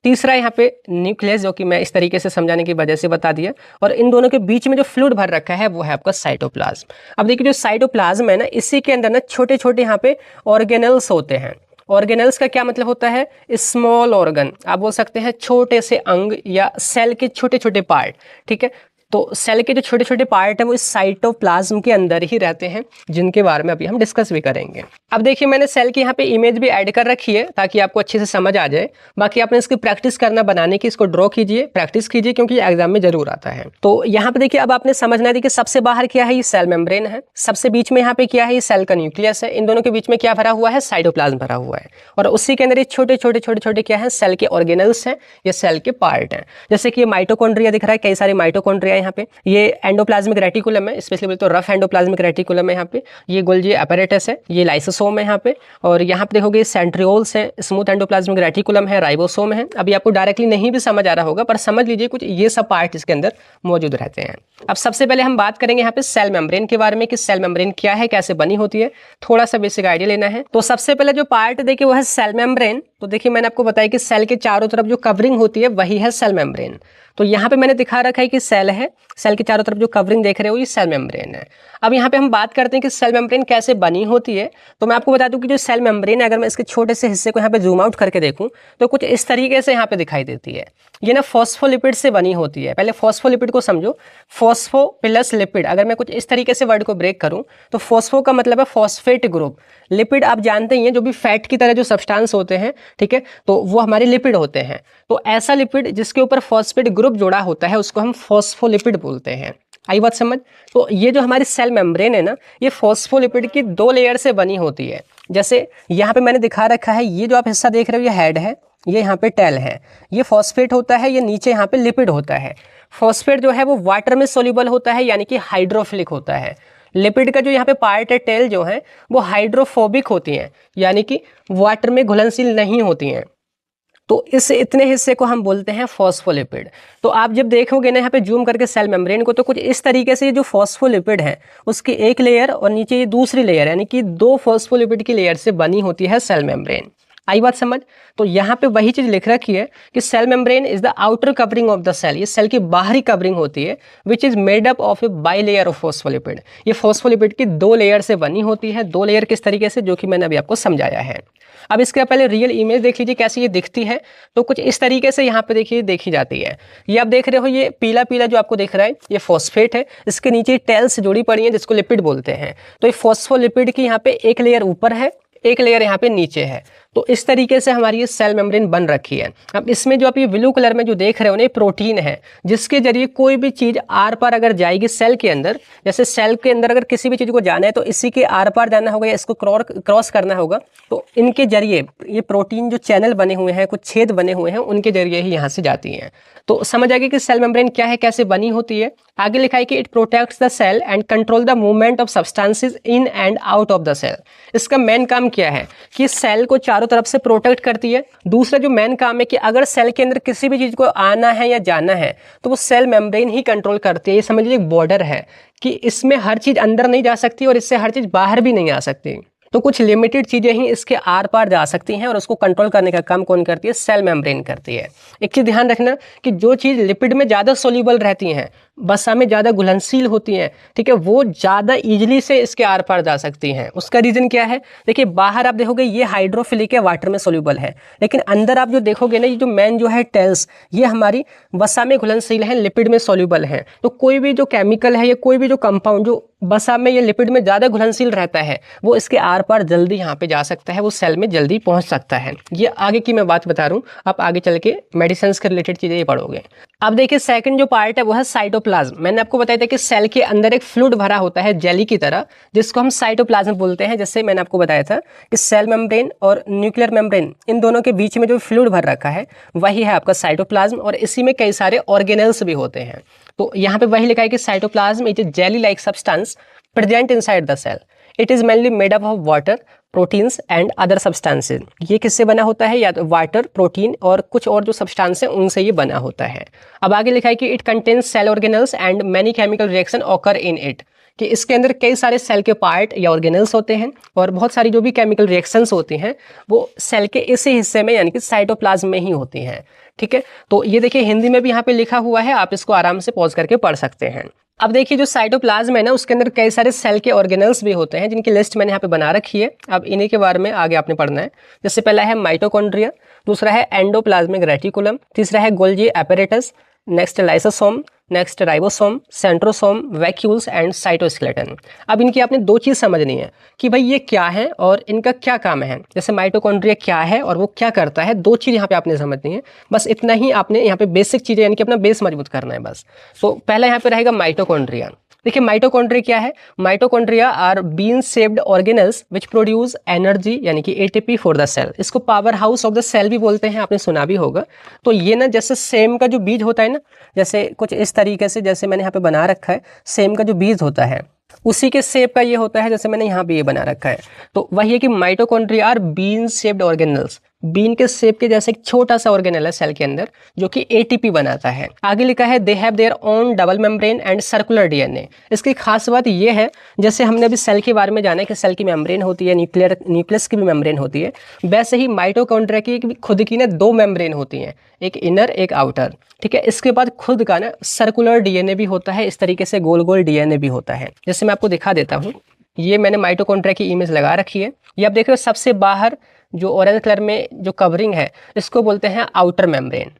तीसरा यहाँ पे न्यूक्लियस, जो कि मैं इस तरीके से समझाने की वजह से बता दिया। और इन दोनों के बीच में जो फ्लूइड भर रखा है वो है आपका साइटोप्लाज्म। अब देखिए जो साइटोप्लाज्म है ना, इसी के अंदर ना छोटे छोटे यहाँ पे ऑर्गेनल्स होते हैं। ऑर्गेनल्स का क्या मतलब होता है? स्मॉल ऑर्गन, आप बोल सकते हैं छोटे से अंग या सेल के छोटे छोटे पार्ट, ठीक है। तो सेल के जो छोटे छोटे पार्ट हैं वो इस साइटोप्लाज्म के अंदर ही रहते हैं, जिनके बारे में अभी हम डिस्कस भी करेंगे। अब देखिए मैंने सेल की यहाँ पे इमेज भी ऐड कर रखी है ताकि आपको अच्छे से समझ आ जाए। बाकी आपने इसकी प्रैक्टिस करना, बनाने की, इसको ड्रॉ कीजिए, प्रैक्टिस कीजिए, क्योंकि एग्जाम में जरूर आता है। तो यहाँ पे देखिए अब आपने समझना है कि सबसे बाहर क्या है, ये सेल मेम्ब्रेन है। सबसे बीच में यहाँ पे क्या है, ये सेल का न्यूक्लियस है। इन दोनों के बीच में क्या भरा हुआ है? साइटोप्लाज्म भरा हुआ है। और उसी के अंदर ये छोटे छोटे छोटे छोटे क्या है? सेल के ऑर्गेनल्स हैं, ये सेल के पार्ट हैं। जैसे कि ये माइटोकॉन्ड्रिया दिख रहा है, कई सारे माइटोकॉन्ड्रिया यहाँ पे। ये एंडोप्लाज्मिक रेटिकुलम है, स्पेशली बोलते तो रफ एंडोप्लाज्मिक रेटिकुलम है यहाँ पे। ये गोल्जी अपैरेटस है, ये लाइसोसोम है यहाँ पे। और यहाँ पे देखोगे सेंट्रियोल्स है, स्मूथ एंडोप्लाज्मिक रेटिकुलम है, राइबोसोम है। अभी आपको डायरेक्टली नहीं भी समझ आ रहा होगा, पर समझ लीजिए कुछ ये सब पार्ट इसके अंदर मौजूद रहते हैं। अब सबसे पहले हम बात करेंगे यहाँ पे सेल मेम्ब्रेन के बारे में कि सेल मेम्ब्रेन क्या है, कैसे बनी होती है, थोड़ा सा बेसिक आइडिया लेना है। तो सबसे पहले जो पार्ट देखिए वो है सेल मेम्ब्रेन। तो देखिए मैंने आपको बताया कि सेल के चारों तरफ जो कवरिंग होती है वही है सेल मेम्ब्रेन। तो यहाँ पे मैंने दिखा रखा है कि सेल है, सेल के चारों तरफ जो कवरिंग देख रहे हो ये सेल मेम्ब्रेन है। अब यहाँ पे हम बात करते हैं कि सेल मेम्ब्रेन कैसे बनी होती है। तो मैं आपको बता दूं कि जो सेल मेम्ब्रेन है, अगर मैं इसके छोटे से हिस्से को यहाँ पे जूम आउट करके देखूं तो कुछ इस तरीके से यहाँ पे दिखाई देती है। ये ना फॉस्फोलिपिड से बनी होती है। पहले फॉस्फोलिपिड को समझो, फॉस्फो प्लस लिपिड। अगर मैं कुछ इस तरीके से वर्ड को ब्रेक करूं तो फॉस्फो का मतलब है फॉस्फेट ग्रुप, लिपिड आप जानते ही हैं जो भी फैट की तरह जो सब्सटेंस होते हैं, ठीक है, तो वो हमारे लिपिड होते हैं। तो ऐसा लिपिड जिसके ऊपर फॉस्फेट ग्रुप जुड़ा होता है उसको हम फॉस्फोलिपिड बोलते हैं। आई बात समझ? तो ये जो हमारी सेल मेम्ब्रेन है ना, ये फॉस्फोलिपिड की 2 लेयर से बनी होती है। जैसे यहाँ पे मैंने दिखा रखा है, ये जो आप हिस्सा देख रहे हो ये हेड है, ये यहाँ पे टेल है। ये फॉस्फेट होता है, ये नीचे यहाँ पे लिपिड होता है। फॉस्फेट जो है वो वाटर में सोल्यूबल होता है, यानी कि हाइड्रोफिलिक होता है। लिपिड का जो यहाँ पे पार्ट है, टेल जो है वो हाइड्रोफोबिक होती हैं, यानी कि वाटर में घुलनशील नहीं होती हैं। तो इस इतने हिस्से को हम बोलते हैं फॉस्फोलिपिड। तो आप जब देखोगे ना यहाँ पे जूम करके सेल मेम्ब्रेन को, तो कुछ इस तरीके से जो फॉस्फोलिपिड है उसकी एक लेयर और नीचे ये दूसरी लेयर, यानी कि 2 फॉस्फोलिपिड की लेयर से बनी होती है सेल मेम्ब्रेन। आई बात समझ? तो यहाँ पे वही चीज लिख रखी है कि cell membrane is the outer covering of the cell. ये सेल की बाहरी कवरिंग होती है, which is made up of a bilayer of phospholipid. ये फॉस्फोलिपिड की 2 लेयर से बनी होती है। 2 लेयर किस तरीके से, जो कि मैंने अभी आपको समझाया है। अब इसके पहले रियल इमेज देख लीजिए कैसी ये दिखती है। तो कुछ इस तरीके से यहाँ पे देखिए देखी जाती है। ये आप देख रहे हो, ये पीला पीला जो आपको दिख रहा है ये फॉस्फेट है। इसके नीचे टेल्स जुड़ी पड़ी है जिसको लिपिड बोलते हैं। तो ये फॉस्फोलिपिड की यहाँ पे एक लेयर ऊपर है, एक लेयर यहाँ पे नीचे है। तो इस तरीके से हमारी ये सेल मेम्ब्रेन बन रखी है। अब इसमें जो आप ये ब्लू कलर में जो देख रहे हो ना, प्रोटीन है, जिसके जरिए कोई भी चीज आर पार अगर जाएगी सेल के अंदर, जैसे सेल के अंदर अगर किसी भी चीज को जाना है तो इसी के आर पार जाना होगा या इसको क्रॉस करना होगा। तो इनके जरिए ये प्रोटीन जो चैनल बने हुए हैं, कुछ छेद बने हुए हैं, उनके जरिए ही यहाँ से जाती हैं। तो समझ आ गया कि सेल मेम्ब्रेन क्या है, कैसे बनी होती है। आगे लिखा है कि it protects the cell and control the movement of substances in and out of the cell. इसका मेन काम क्या है कि सेल को चारों तरफ से प्रोटेक्ट करती है। दूसरा जो मेन काम है कि अगर सेल के अंदर किसी भी चीज को आना है या जाना है तो वो सेल मेम्ब्रेन ही कंट्रोल करती है। ये समझ लीजिए एक बॉर्डर है कि इसमें हर चीज अंदर नहीं जा सकती और इससे हर चीज बाहर भी नहीं आ सकती। तो कुछ लिमिटेड चीजें ही इसके आर पार जा सकती हैं और उसको कंट्रोल करने का काम कौन करती है? सेल मेम्ब्रेन करती है। एक चीज ध्यान रखना कि जो चीज लिपिड में ज्यादा सोल्यूबल रहती हैं वसा में ज़्यादा घुलनशील होती हैं, ठीक है, वो ज़्यादा ईजिली से इसके आर पार जा सकती हैं। उसका रीज़न क्या है? देखिए बाहर आप देखोगे ये हाइड्रोफिलिक है, वाटर में सोल्यूबल है, लेकिन अंदर आप जो देखोगे ना, ये जो मेन जो है टेल्स, ये हमारी वसा में घुलनशील है, लिपिड में सोल्यूबल है। तो कोई भी जो केमिकल है या कोई भी जो कंपाउंड जो वसा में या लिपिड में ज़्यादा घुलनशील रहता है, वो इसके आर पार जल्दी यहाँ पे जा सकता है, वो सेल में जल्दी पहुँच सकता है। ये आगे की मैं बात बता रहा हूँ, आप आगे चल के मेडिसिन के रिलेटेड चीज़ें ये पढ़ोगे। अब देखिए सेकंड जो पार्ट है वो है साइटोप्लाज्म। मैंने आपको बताया था कि सेल के अंदर एक फ्लूइड भरा होता है जेली की तरह, जिसको हम साइटोप्लाज्म बोलते हैं। जैसे मैंने आपको बताया था कि सेल मेम्ब्रेन और न्यूक्लियर मेम्ब्रेन, इन दोनों के बीच में जो फ्लूइड भर रखा है वही है आपका साइटोप्लाज्म, और इसी में कई सारे ऑर्गेनेल्स भी होते हैं। तो यहाँ पे वही लिखा है कि cytoplasm is a jelly like substance present inside the cell. It is mainly made up of water, proteins and other substances. ये किससे बना होता है? या तो वाटर, प्रोटीन और कुछ और जो सब्सटेंस हैं उनसे ये बना होता है। अब आगे लिखा है कि it contains cell organelles and many chemical reaction occur in it, कि इसके अंदर कई सारे सेल के पार्ट या ऑर्गेनल्स होते हैं और बहुत सारी जो भी केमिकल रिएक्शंस होती हैं वो सेल के इसी हिस्से में यानी कि साइटोप्लाज्म में ही होती हैं। ठीक है, तो ये देखिए हिंदी में भी यहाँ पे लिखा हुआ है, आप इसको आराम से पॉज करके पढ़ सकते हैं। अब देखिए जो साइटोप्लाज्म है ना, उसके अंदर कई सारे सेल के ऑर्गेनल्स भी होते हैं, जिनकी लिस्ट मैंने यहाँ पे बना रखी है। अब इन्हीं के बारे में आगे आपने पढ़ना है। जैसे पहला है माइटोकॉन्ड्रिया, दूसरा है एंडोप्लाज्मिक रेटिकुलम, तीसरा है Golgi apparatus, next lysosome, next ribosome, centrosome, vacuoles and cytoskeleton. अब इनकी आपने दो चीज़ समझनी है कि भाई ये क्या है और इनका क्या काम है। जैसे माइटोकॉन्ड्रिया क्या है और वो क्या करता है, दो चीज़ यहाँ पे आपने समझनी है। बस इतना ही आपने यहाँ पे बेसिक चीज़ें यानी कि अपना बेस मजबूत करना है बस। तो पहला यहाँ पे रहेगा माइटोकॉन्ड्रिया। देखिए माइटोकॉन्ड्रिया क्या है? Mitochondria are bean shaped organelles which produce energy यानी कि एटीपी फॉर द सेल। इसको powerhouse of the cell भी बोलते हैं, आपने सुना भी होगा। तो ये ना जैसे सेम का जो बीज होता है ना, जैसे कुछ इस तरीके से, जैसे मैंने यहाँ पे बना रखा है, सेम का जो बीज होता है उसी के शेप का ये होता है, जैसे मैंने यहाँ पे ये बना रखा है। तो वही है कि mitochondria are bean shaped organelles, bean के शेप के जैसे एक छोटा सा ऑर्गेनल है सेल के अंदर जो कि एटीपी बनाता है। आगे लिखा है they have their own double membrane and circular DNA. इसकी खास बात ये है, जैसे हमने अभी सेल के बारे में जाना है कि सेल की मेम्ब्रेन होती है, न्यूक्लियस की भी मेम्ब्रेन होती है, वैसे ही माइटोकॉन्ड्रिया की खुद की ना दो मेम्ब्रेन होती हैं, एक इनर एक आउटर। ठीक है, इसके बाद खुद का ना सर्कुलर डीएनए भी होता है, इस तरीके से गोल गोल डीएनए भी होता है। जैसे मैं आपको दिखा देता हूँ, ये मैंने माइटोकॉन्ड्रिया की इमेज लगा रखी है। ये आप देख रहे हो सबसे बाहर जो ऑरेंज कलर में जो कवरिंग है, इसको बोलते हैं आउटर मेम्ब्रेन।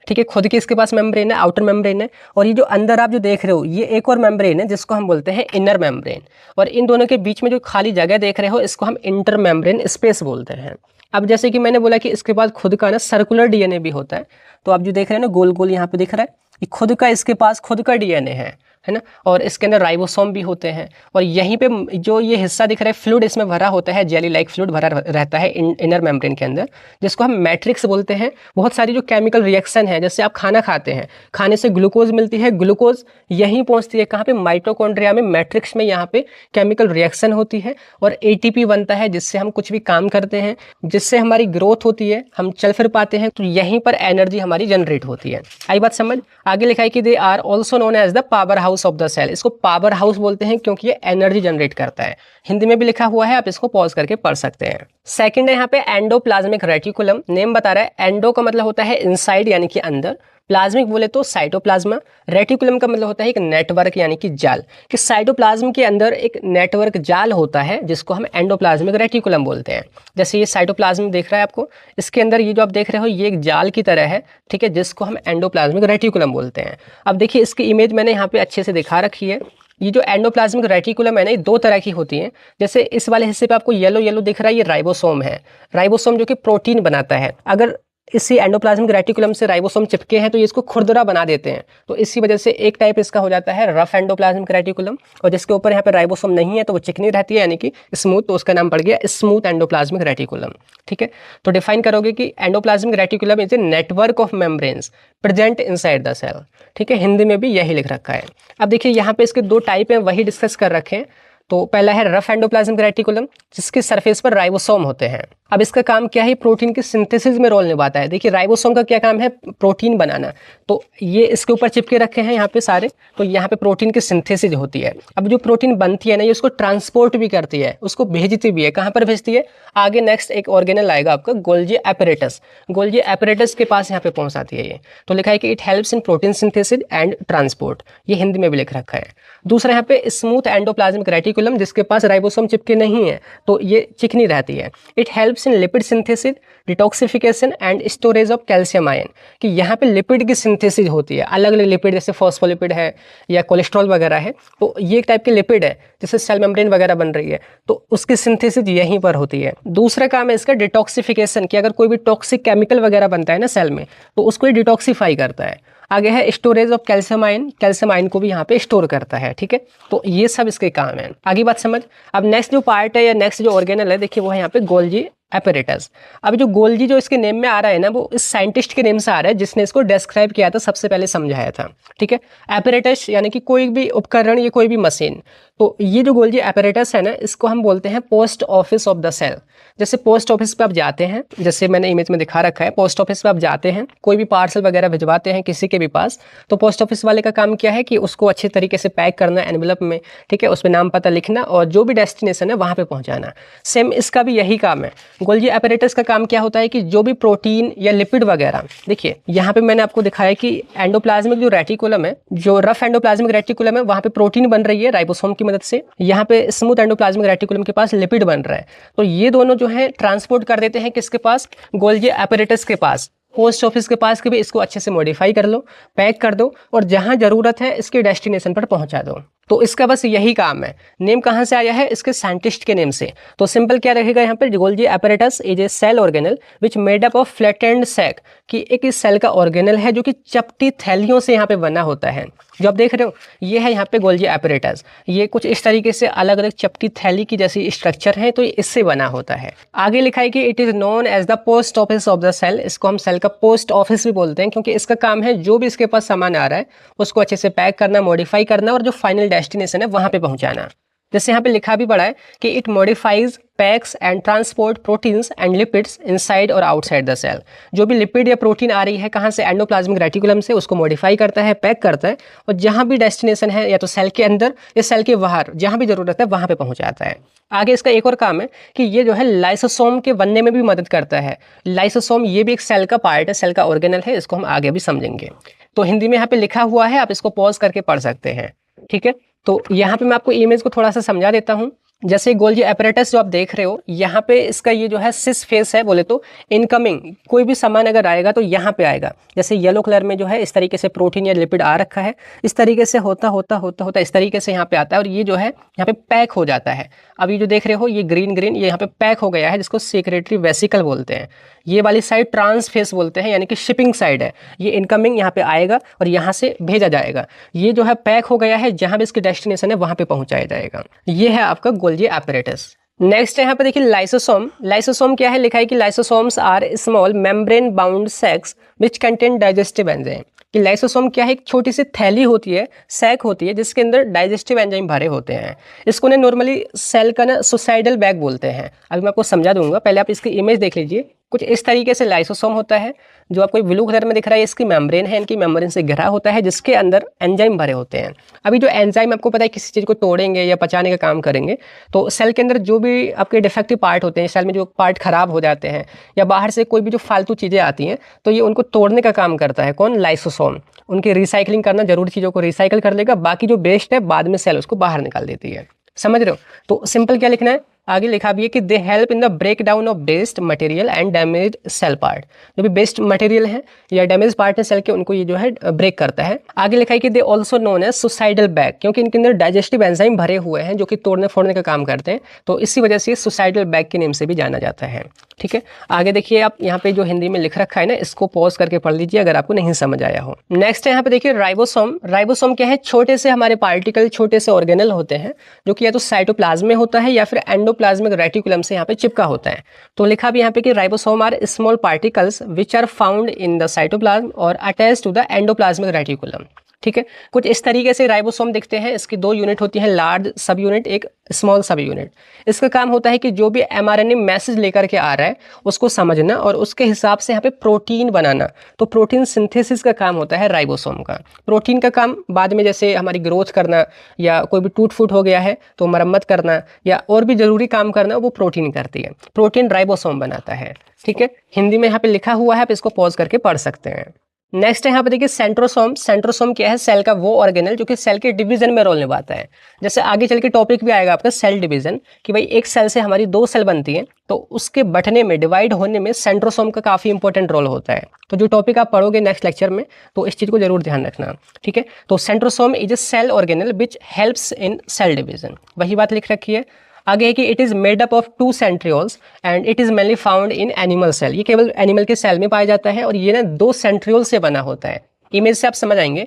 ठीक है, खुद की इसके पास मेम्ब्रेन है, आउटर मेम्ब्रेन है, और ये जो अंदर आप जो देख रहे हो ये एक और मेम्ब्रेन है जिसको हम बोलते हैं इनर मेम्ब्रेन। और इन दोनों के बीच में जो खाली जगह देख रहे हो इसको हम इंटर मेम्ब्रेन स्पेस बोलते हैं। अब जैसे कि मैंने बोला कि इसके बाद खुद का ना सर्कुलर डीएनए भी होता है, तो आप जो देख रहे हैं ना गोल गोल यहाँ पे दिख रहा है, ये खुद का, इसके पास खुद का डीएनए है ना, और इसके अंदर राइबोसोम भी होते हैं। और यहीं पे जो ये हिस्सा दिख रहा है फ्लूइड इसमें भरा होता है, जेली लाइक फ्लूइड भरा रहता है इनर मेम्ब्रेन के अंदर, जिसको हम मैट्रिक्स बोलते हैं। बहुत सारी जो केमिकल रिएक्शन है, जैसे आप खाना खाते हैं, खाने से ग्लूकोज मिलती है, ग्लूकोज यहीं पहुंचती है कहाँ पे? माइटोकॉन्ड्रिया में, मैट्रिक्स में। यहाँ पे केमिकल रिएक्शन होती है और एटीपी बनता है, जिससे हम कुछ भी काम करते हैं, जिससे हमारी ग्रोथ होती है, हम चल फिर पाते हैं। तो यहीं पर एनर्जी हमारी जनरेट होती है। आई बात समझ? आगे लिखा है कि they are also known as the powerhouse of the cell. इसको पावर हाउस बोलते हैं क्योंकि ये एनर्जी जनरेट करता है। हिंदी में भी लिखा हुआ है, आप इसको पॉज करके पढ़ सकते हैं। सेकंड है यहाँ पे एंडोप्लाज्मिक रेटिकुलम। नेम बता रहा है, एंडो का मतलब होता है इनसाइड यानी कि अंदर, प्लाज्मिक बोले तो साइटोप्लाज्मा, रेटिकुलम का मतलब होता है एक नेटवर्क यानी कि जाल, कि साइटोप्लाज्म के अंदर एक नेटवर्क जाल होता है जिसको हम एंडोप्लाज्मिक रेटिकुलम बोलते हैं। जैसे ये साइटोप्लाज्म देख रहा है आपको, इसके अंदर ये जो आप देख रहे हो ये एक जाल की तरह है, ठीक है, जिसको हम एंडोप्लाज्मिक रेटिकुलम बोलते हैं। अब देखिए इसकी इमेज मैंने यहाँ पे अच्छे से दिखा रखी है। ये जो एंडोप्लाज्मिक रेटिकुलम है ना, ये दो तरह की होती हैं। जैसे इस वाले हिस्से पे आपको येलो येलो दिख रहा है, ये राइबोसोम है। राइबोसोम जो कि प्रोटीन बनाता है। अगर इसी एंडोप्लाज्मिक रेटिकुलम से राइबोसोम चिपके हैं तो ये इसको खुरदरा बना देते हैं, तो इसी वजह से एक टाइप इसका हो जाता है रफ एंडोप्लाज्मिक रेटिकुलम, और जिसके ऊपर यहाँ पे राइबोसोम नहीं है तो वो चिकनी रहती है यानी कि स्मूथ, तो उसका नाम पड़ गया स्मूथ एंडोप्लाज्मिक रेटिकुलम। ठीक है, तो डिफाइन करोगे कि endoplasmic reticulum is a network of membranes present inside the cell. ठीक है, हिंदी में भी यही लिख रखा है। अब देखिए यहाँ पे इसके दो टाइप हैं, वही डिस्कस कर रखे हैं। तो पहला है रफ एंडोप्लाज्मिक रेटिकुलम, जिसके सरफेस पर राइबोसोम होते हैं। अब इसका काम क्या है, प्रोटीन की सिंथेसिस में रोल निभाता है। देखिए राइबोसोम का क्या काम है, प्रोटीन बनाना। तो ये इसके ऊपर चिपके रखे हैं यहाँ पे सारे, तो यहाँ पे प्रोटीन की सिंथेसिस होती है। अब जो प्रोटीन बनती है ना, ये उसको ट्रांसपोर्ट भी करती है, उसको भेजती भी है। कहाँ पर भेजती है, आगे नेक्स्ट एक ऑर्गेनल आएगा आपका गोल्जी एपरेटस, गोल्जी एपरेटस के पास यहाँ पे पहुँचाती है ये। तो लिखा है कि it helps in protein synthesis and transport, ये हिंदी में भी लिख रखा है। दूसरा यहाँ पे स्मूथ एंडोप्लाज्मिक रेटिकुलम, जिसके पास राइबोसोम चिपके नहीं है, तो ये चिकनी रहती है। It helps in lipid synthesis, detoxification and storage of calcium ion, कि यहाँ पे लिपिड की सिंथेसिस होती है। अलग अलग लिपिड, जैसे फॉस्फोलिपिड है या कोलेस्ट्रॉल वगैरह है, तो ये एक टाइप के लिपिड है जिससे सेल मेम्ब्रेन वगैरह बन रही है, तो उसकी सिंथेसिस यहीं पर होती है। दूसरा काम है इसका डिटॉक्सिफिकेशन, कि अगर कोई भी टॉक्सिक केमिकल वगैरह बनता है ना सेल में, तो उसको ये डिटॉक्सीफाई करता है। आगे है storage of calcium ion, calcium ion को भी यहाँ पे स्टोर करता है। ठीक है, तो ये सब इसके काम है। आगे बात समझ। अब नेक्स्ट जो पार्ट है या नेक्स्ट जो ऑर्गेनल है, देखिए वो है यहाँ पे गोल्जी एपरेटस। अब जो गोल्जी जो इसके नेम में आ रहा है ना, वो इस साइंटिस्ट के नेम से आ रहा है जिसने इसको डिस्क्राइब किया था, सबसे पहले समझाया था। ठीक है, एपरेटस यानी कि कोई भी उपकरण या कोई भी मशीन। तो ये जो गोल्जी एपरेटस है ना, इसको हम बोलते हैं post office of the cell. जैसे पोस्ट ऑफिस पे आप जाते हैं, जैसे मैंने इमेज में दिखा रखा है, पोस्ट ऑफिस पे आप जाते हैं, कोई भी पार्सल वगैरह भिजवाते हैं किसी के भी पास, तो पोस्ट ऑफिस वाले का काम क्या है कि उसको अच्छे तरीके से पैक करना एनवेलप में, ठीक है, उस पर नाम पता लिखना और जो भी डेस्टिनेशन है वहाँ पे पहुँचाना। सेम इसका भी यही काम है। गोल्जी एपरेटस का काम क्या होता है कि जो भी प्रोटीन या लिपिड वगैरह, देखिए यहाँ पे मैंने आपको दिखाया कि एंडोप्लाज्मिक जो रेटिकुलम है, जो रफ एंडोप्लाज्मिक रेटिकुलम है, वहाँ पे प्रोटीन बन रही है राइबोसोम की मदद से। यहाँ पे स्मूथ एंडोप्लाज्मिक रेटिकुलम के पास लिपिड बन रहा है। तो ये दोनों जो है ट्रांसपोर्ट कर देते हैं किसके पास, गोल्जी एपरेटस के पास। पोस्ट ऑफिस के पास के भी इसको अच्छे से मॉडिफाई कर लो, पैक कर दो और जहां जरूरत है इसके डेस्टिनेशन पर पहुंचा दो। तो इसका बस यही काम है। नेम कहाँ से आया है, इसके साइंटिस्ट के नेम से। तो सिंपल क्या रहेगा यहाँ पर, Golgi apparatus is a cell organelle which made up of flattened sac, कि एक इस सेल का ऑर्गेनल है जो कि चपटी थैलियों से यहाँ पे बना होता है। जो आप देख रहे हो ये है यहाँ पे गोल्जी एपरेटस, ये कुछ इस तरीके से अलग अलग चपटी थैली की जैसी स्ट्रक्चर है, तो ये इससे बना होता है। आगे लिखा है कि it is known as the post office of the cell. इसको हम सेल का पोस्ट ऑफिस भी बोलते हैं, क्योंकि इसका काम है जो भी इसके पास सामान आ रहा है उसको अच्छे से पैक करना, मॉडिफाई करना और जो फाइनल डेस्टिनेशन है वहां पे पहुंचाना। जैसे यहाँ पे लिखा भी पड़ा है कि it modifies, packs and transport proteins and lipids inside और आउटसाइड द सेल। जो भी लिपिड या प्रोटीन आ रही है कहाँ से, एंडोप्लाज्मिक रेटिकुलम से, उसको मॉडिफाई करता है, पैक करता है और जहाँ भी डेस्टिनेशन है, या तो सेल के अंदर या सेल के बाहर, जहाँ भी जरूरत है वहाँ पे पहुँचाता है। आगे इसका एक और काम है कि ये जो है लाइसोसोम के बनने में भी मदद करता है। लाइसोसोम ये भी एक सेल का पार्ट है, सेल का ऑर्गेनल है, इसको हम आगे भी समझेंगे। तो हिंदी में यहाँ पे लिखा हुआ है, आप इसको पॉज करके पढ़ सकते हैं। ठीक है, तो यहाँ पे मैं आपको इमेज को थोड़ा सा समझा देता हूँ। जैसे गोल्जी एपरेटस जो आप देख रहे हो, यहाँ पे इसका ये जो है सिस फेस है, बोले तो इनकमिंग कोई भी सामान अगर आएगा तो यहाँ पे आएगा। जैसे येलो कलर में जो है इस तरीके से प्रोटीन या लिपिड आ रखा है, इस तरीके से होता होता होता होता इस तरीके से यहाँ पे आता है और ये जो है यहाँ पे पैक हो जाता है। अब ये जो देख रहे हो ये ग्रीन ग्रीन, ये यहाँ पे पैक हो गया है, जिसको सेक्रेटरी वेसिकल बोलते हैं। ये वाली साइड ट्रांस फेस बोलते हैं, यानी कि शिपिंग साइड है। ये इनकमिंग यहाँ पे आएगा और यहाँ से भेजा जाएगा। ये जो है पैक हो गया है, जहाँ भी इसकी डेस्टिनेशन है वहाँ पे पहुँचाया जाएगा। ये है आपका गोल्जी एपरेटस। नेक्स्ट यहाँ पे देखिए लाइसोसोम। लाइसोसोम क्या है, लिखा है कि lysosomes are small membrane bound sacs which contain digestive enzyme. कि लाइसोसोम क्या है, एक छोटी सी थैली होती है, सैक होती है, जिसके अंदर डाइजेस्टिव एंजाइम भरे होते हैं। इसको ना नॉर्मली सेल का ना सुसाइडल बैग बोलते हैं। अभी मैं आपको समझा दूंगा, पहले आप इसकी इमेज देख लीजिए। कुछ इस तरीके से लाइसोसोम होता है, जो आपको ब्लू कलर में दिख रहा है, इसकी मेम्ब्रेन है, इनकी मेम्ब्रेन से घिरा होता है, जिसके अंदर एंजाइम भरे होते हैं। अभी जो एंजाइम आपको पता है किसी चीज़ को तोड़ेंगे या पचाने का काम करेंगे, तो सेल के अंदर जो भी आपके डिफेक्टिव पार्ट होते हैं, सेल में जो पार्ट खराब हो जाते हैं या बाहर से कोई भी जो फालतू चीज़ें आती हैं, तो ये उनको तोड़ने का काम करता है कौन, लाइसोसोम। उनकी रिसाइकलिंग करना, जरूरी चीज़ों को रिसाइकल कर लेगा, बाकी जो वेस्ट है बाद में सेल उसको बाहर निकाल देती है। समझ रहे हो? तो सिंपल क्या लिखना है, आगे लिखा भी है कि they help in the break down of waste material and damage cell part. जो भी बेस्ट मटेरियल है या डैमेज पार्ट है सेल के, उनको ये जो है ब्रेक करता है। आगे लिखा है कि they also known as suicidal bag, क्योंकि इनके अंदर डाइजेस्टिव एंजाइम भरे हुए हैं जो कि तोड़ने फोड़ने का काम करते हैं, तो इसी वजह से सुसाइडल बैग के नेम से भी जाना जाता है। ठीक है, आगे देखिए आप यहाँ पे जो हिंदी में लिख रखा है ना, इसको पॉज करके पढ़ लीजिए अगर आपको नहीं समझ आया हो। नेक्स्ट है यहाँ पे देखिए राइबोसोम। राइबोसोम क्या है, छोटे से हमारे पार्टिकल, छोटे से ऑर्गेनल होते हैं, जो कि या तो साइटोप्लाज्म में होता है या फिर एंडोप्लाज्मिक रेटिकुलम से यहाँ पे चिपका होता है। तो लिखा भी यहाँ पे कि ribosome are small particles which are found in the cytoplasm और attach to the endoplasmic reticulum. ठीक है। कुछ इस तरीके से राइबोसोम दिखते हैं। इसकी दो यूनिट होती हैं, लार्ज सब यूनिट, एक स्मॉल सब यूनिट। इसका काम होता है कि जो भी mRNA मैसेज लेकर के आ रहा है उसको समझना और उसके हिसाब से यहाँ पे प्रोटीन बनाना। तो प्रोटीन सिंथेसिस का काम होता है राइबोसोम का। प्रोटीन का काम बाद में जैसे हमारी ग्रोथ करना या कोई भी टूट फूट हो गया है तो मरम्मत करना या और भी जरूरी काम करना वो प्रोटीन करती है। प्रोटीन राइबोसोम बनाता है। ठीक है, हिंदी में यहाँ पे लिखा हुआ है, आप इसको पॉज करके पढ़ सकते हैं। नेक्स्ट यहाँ पे देखिए सेंट्रोसोम। सेंट्रोसोम क्या है? सेल का वो ऑर्गेनल जो कि सेल के डिवीजन में रोल निभाता है। जैसे आगे चल के टॉपिक भी आएगा आपका सेल डिवीजन, कि भाई एक सेल से हमारी दो सेल बनती हैं तो उसके बंटने में, डिवाइड होने में सेंट्रोसोम का काफी इंपॉर्टेंट रोल होता है। तो जो टॉपिक आप पढ़ोगे नेक्स्ट लेक्चर में तो इस चीज को जरूर ध्यान रखना। ठीक है, तो centrosome is a cell organelle which helps in cell division, वही बात लिख रखी है। आगे है कि it is made up of 2 centrioles and it is mainly found in animal cell. ये केवल एनिमल के सेल में पाया जाता है और ये ना 2 सेंट्रियोल से बना होता है। इमेज से आप समझ आएंगे,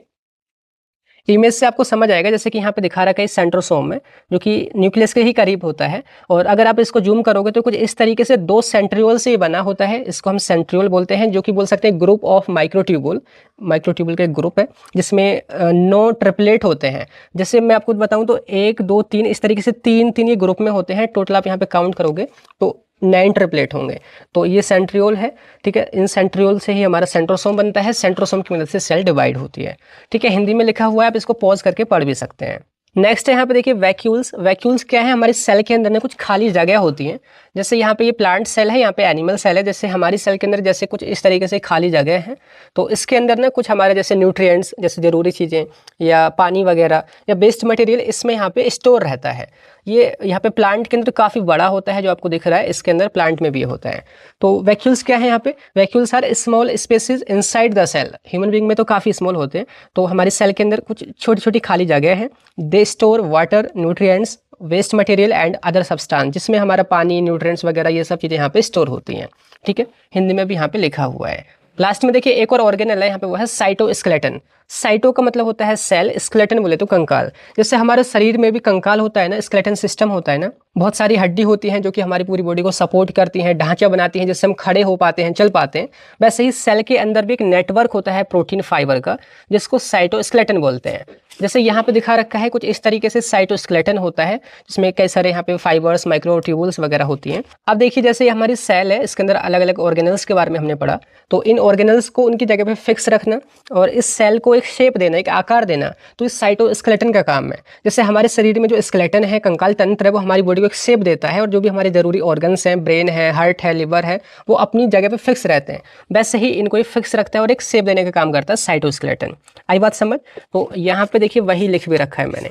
इमेज से आपको समझ आएगा। जैसे कि यहाँ पे दिखा रखा है सेंट्रोसोम में, जो कि न्यूक्लियस के ही करीब होता है। और अगर आप इसको जूम करोगे तो कुछ इस तरीके से 2 सेंट्रियोल से बना होता है। इसको हम सेंट्रियोल बोलते हैं, जो कि बोल सकते हैं ग्रुप ऑफ माइक्रोट्यूबुल। माइक्रोट्यूबुल का एक ग्रुप है जिसमें 9 ट्रिपलेट होते हैं। जैसे मैं आपको बताऊं तो 1 2 3 इस तरीके से 3 ये ग्रुप में होते हैं। टोटल आप यहाँ पे काउंट करोगे तो 9 ट्रिपलेट होंगे। तो ये सेंट्रियोल है। ठीक है, इन सेंट्रियोल से ही हमारा सेंट्रोसोम बनता है। सेंट्रोसोम की मदद से सेल डिवाइड होती है। ठीक है, हिंदी में लिखा हुआ है, आप इसको पॉज करके पढ़ भी सकते हैं। नेक्स्ट है यहाँ पे देखिए वैक्यूल्स। वैक्यूल्स क्या है? हमारे सेल के अंदर ना कुछ खाली जगह होती है। जैसे यहाँ पे ये प्लांट सेल है, यहाँ पे एनिमल सेल है। जैसे हमारी सेल के अंदर जैसे कुछ इस तरीके से खाली जगह है, तो इसके अंदर ना कुछ हमारे जैसे न्यूट्रिएंट्स, जैसे ज़रूरी चीज़ें या पानी वगैरह या वेस्ट मटेरियल इसमें यहाँ पे स्टोर रहता है। ये यहाँ पे प्लांट के अंदर काफ़ी बड़ा होता है, जो आपको दिख रहा है, इसके अंदर प्लांट में भी होता है। तो वैक्यूल्स क्या है यहाँ पे? Vacuoles are small spaces inside the cell. Human being में तो काफ़ी स्मॉल होते हैं, तो हमारे सेल के अंदर कुछ छोटी छोटी खाली जगह है। They store water, nutrients, waste material and other substance, जिसमें हमारा पानी, न्यूट्रिएंट्स वगैरह ये सब चीज़ें यहाँ पे स्टोर होती हैं। ठीक है, हिंदी में भी यहाँ पे लिखा हुआ है। लास्ट में देखिए एक और ऑर्गेनल है यहाँ पे, वो है साइटोस्केलेटन। साइटो का मतलब होता है सेल, स्केलेटन बोले तो कंकाल। जैसे हमारे शरीर में भी कंकाल होता है ना, स्केलेटन सिस्टम होता है ना, बहुत सारी हड्डी होती हैं जो कि हमारी पूरी बॉडी को सपोर्ट करती हैं, ढांचा बनाती हैं, जिससे हम खड़े हो पाते हैं, चल पाते हैं। वैसे ही सेल के अंदर भी एक नेटवर्क होता है प्रोटीन फाइबर का, जिसको साइटोस्केलेटन बोलते हैं। जैसे यहाँ पे दिखा रखा है, कुछ इस तरीके से साइटोस्केलेटन होता है, जिसमें कई सारे यहाँ पे फाइबर्स, माइक्रोट्यूबुल्स वगैरह होती हैं। अब देखिए जैसे हमारी सेल है, इसके अंदर अलग अलग ऑर्गेनल्स के बारे में हमने पढ़ा, तो इन ऑर्गेनल्स को उनकी जगह पे फिक्स रखना और इस सेल को एक शेप देना, एक आकार देना, तो इस साइटोस्केलेटन का काम है। जैसे हमारे शरीर में जो स्केलेटन है, कंकाल तंत्र है, वो हमारी बॉडी को एक शेप देता है और जो भी हमारे जरूरी ऑर्गन्स हैं, ब्रेन है, हार्ट है, लिवर है, वो अपनी जगह पे फिक्स रहते हैं। वैसे ही इनको फिक्स रखता है और एक शेप देने का काम करता है साइटोस्केलेटन। आई बात समझ? तो यहाँ पे देखिए वही लिख भी रखा है मैंने।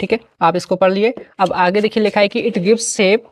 ठीक है, आप इसको पढ़ लिए। अब आगे देखिए लिखा है कि it gives shape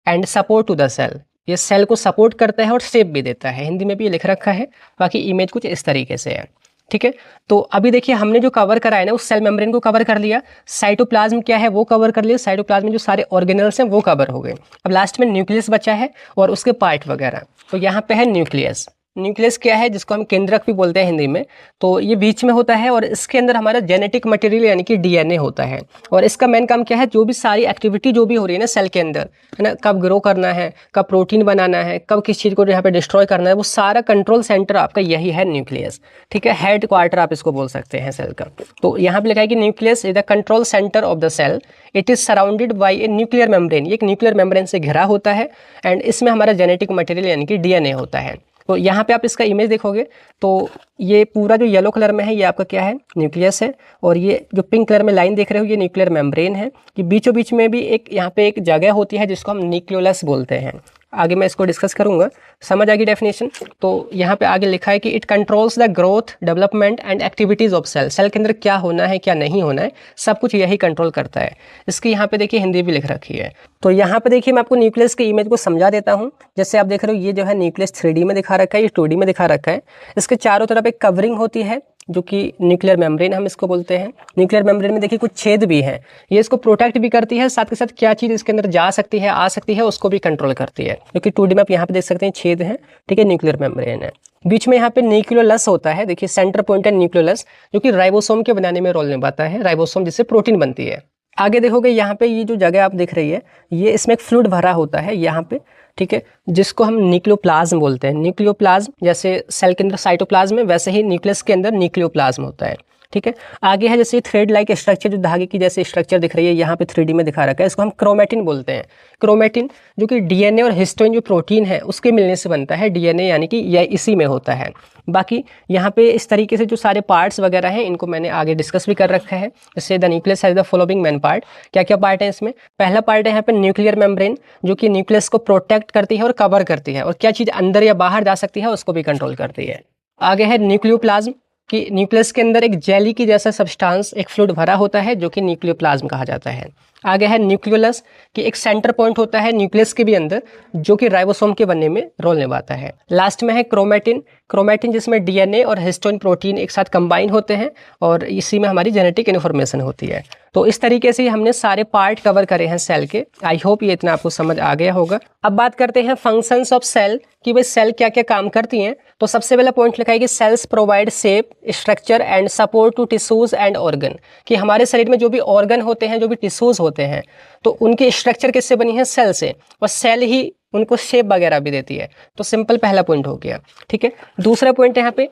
and support to the cell. ये सेल को सपोर्ट करता है और शेप भी देता है। हिंदी में भी ये लिख रखा है, बाकी इमेज कुछ इस तरीके से है। ठीक है, तो अभी देखिए हमने जो कवर करा है ना, उस सेल मेम्ब्रेन को कवर कर लिया। साइटोप्लाज्म क्या है वो कवर कर लिया। साइटोप्लाज्म में जो सारे ऑर्गेनल्स हैं वो कवर हो गए। अब लास्ट में न्यूक्लियस बचा है और उसके पार्ट वगैरह। तो यहाँ पे है न्यूक्लियस। न्यूक्लियस क्या है? जिसको हम केंद्रक भी बोलते हैं हिंदी में। तो ये बीच में होता है और इसके अंदर हमारा जेनेटिक मटेरियल यानी कि डीएनए होता है। और इसका मेन काम क्या है? जो भी सारी एक्टिविटी जो भी हो रही है ना सेल के अंदर, है ना, कब ग्रो करना है, कब प्रोटीन बनाना है, कब किस चीज़ को यहाँ पे डिस्ट्रॉय करना है, वो सारा कंट्रोल सेंटर आपका यही है न्यूक्लियस। ठीक है, हेड क्वार्टर आप इसको बोल सकते हैं सेल का। तो यहाँ पे लिखा है कि nucleus is the control centre of the cell. It is surrounded by a nuclear membrane. ये एक न्यूक्लियर मेम्ब्रेन से घिरा होता है एंड इसमें हमारा जेनेटिक मटेरियल यानी कि डीएनए होता है। तो यहाँ पे आप इसका इमेज देखोगे तो ये पूरा जो येलो कलर में है ये आपका क्या है? न्यूक्लियस है। और ये जो पिंक कलर में लाइन देख रहे हो ये न्यूक्लियर मेम्ब्रेन है। ये बीचों बीच में भी एक यहाँ पे एक जगह होती है जिसको हम न्यूक्लियोलस बोलते हैं। आगे मैं इसको डिस्कस करूंगा, समझ आएगी डेफिनेशन। तो यहाँ पे आगे लिखा है कि it controls the growth, development and activities of cell. Cell के अंदर क्या होना है क्या नहीं होना है सब कुछ यही कंट्रोल करता है। इसकी यहाँ पे देखिए हिंदी भी लिख रखी है। तो यहाँ पे देखिए मैं आपको न्यूक्लियस के इमेज को समझा देता हूँ। जैसे आप देख रहे हो ये जो है न्यूक्लियस 3D में दिखा रखा है, ये 2D में दिखा रखा है। इसके चारों तरफ एक कवरिंग होती है जो कि न्यूक्लियर मेम्ब्रेन हम इसको बोलते हैं। न्यूक्लियर मेम्ब्रेन में देखिए कुछ छेद भी हैं, ये इसको प्रोटेक्ट भी करती है, साथ के साथ क्या चीज़ इसके अंदर जा सकती है, आ सकती है, उसको भी कंट्रोल करती है। क्योंकि 2D में आप यहाँ पे देख सकते हैं छेद हैं। ठीक है, न्यूक्लियर मेम्ब्रेन है। बीच में यहाँ पे न्यूक्लियोलस होता है, देखिए सेंटर पॉइंट है न्यूक्लियोलस, जो कि राइबोसोम के बनाने में रोल निभाता है। राइबोसोम जिससे प्रोटीन बनती है। आगे देखोगे यहाँ पे ये जो जगह आप देख रही है ये इसमें एक फ्लूइड भरा होता है यहाँ पे। ठीक है, जिसको हम न्यूक्लियोप्लाज्म बोलते हैं। न्यूक्लियोप्लाज्म जैसे सेल के अंदर साइटोप्लाज्म है, वैसे ही न्यूक्लियस के अंदर न्यूक्लियोप्लाज्म होता है। ठीक है। आगे है जैसे थ्रेड लाइक स्ट्रक्चर, जो धागे की जैसे स्ट्रक्चर दिख रही है यहाँ पे 3D में दिखा रखा है, इसको हम क्रोमेटिन बोलते हैं। क्रोमेटिन जो कि डीएनए और हिस्टोन जो प्रोटीन है उसके मिलने से बनता है। डीएनए यानी कि यह इसी में होता है। बाकी यहाँ पे इस तरीके से जो सारे पार्ट्स वगैरह हैं इनको मैंने आगे डिस्कस भी कर रखा है। जैसे the nucleus has the following main part. क्या क्या पार्ट है इसमें? पहला पार्ट है यहाँ पे न्यूक्लियर मेम्ब्रेन, जो कि न्यूक्लियस को प्रोटेक्ट करती है और कवर करती है, और क्या चीज़ अंदर या बाहर जा सकती है उसको भी कंट्रोल करती है। आगे है न्यूक्लियोप्लाज्म, कि न्यूक्लियस के अंदर एक जेली की जैसा सब्सटेंस, एक फ्लूइड भरा होता है जो कि न्यूक्लियोप्लाज्म कहा जाता है। आगे है न्यूक्लियोलस, कि एक सेंटर पॉइंट होता है न्यूक्लियस के भी अंदर जो कि राइबोसोम के बनने में रोल निभाता है। लास्ट में है क्रोमेटिन। क्रोमेटिन जिसमें डीएनए और हिस्टोन प्रोटीन एक साथ कंबाइन होते हैं और इसी में हमारी जेनेटिक इन्फॉर्मेशन होती है। तो इस तरीके से हमने सारे पार्ट कवर करे हैं सेल के। आई होप ये इतना आपको समझ आ गया होगा। अब बात करते हैं फंक्शंस ऑफ सेल, कि भाई सेल क्या क्या काम करती हैं। तो सबसे पहला पॉइंट लिखा है कि cells provide shape, structure and support to tissues and organ, कि हमारे शरीर में जो भी ऑर्गन होते हैं, जो भी टिश्यूज होते हैं, तो उनकी स्ट्रक्चर किससे बनी है? सेल से, और सेल ही उनको शेप वगैरह भी देती है। तो सिंपल पहला पॉइंट हो गया। ठीक है। दूसरा पॉइंट है यहाँ पे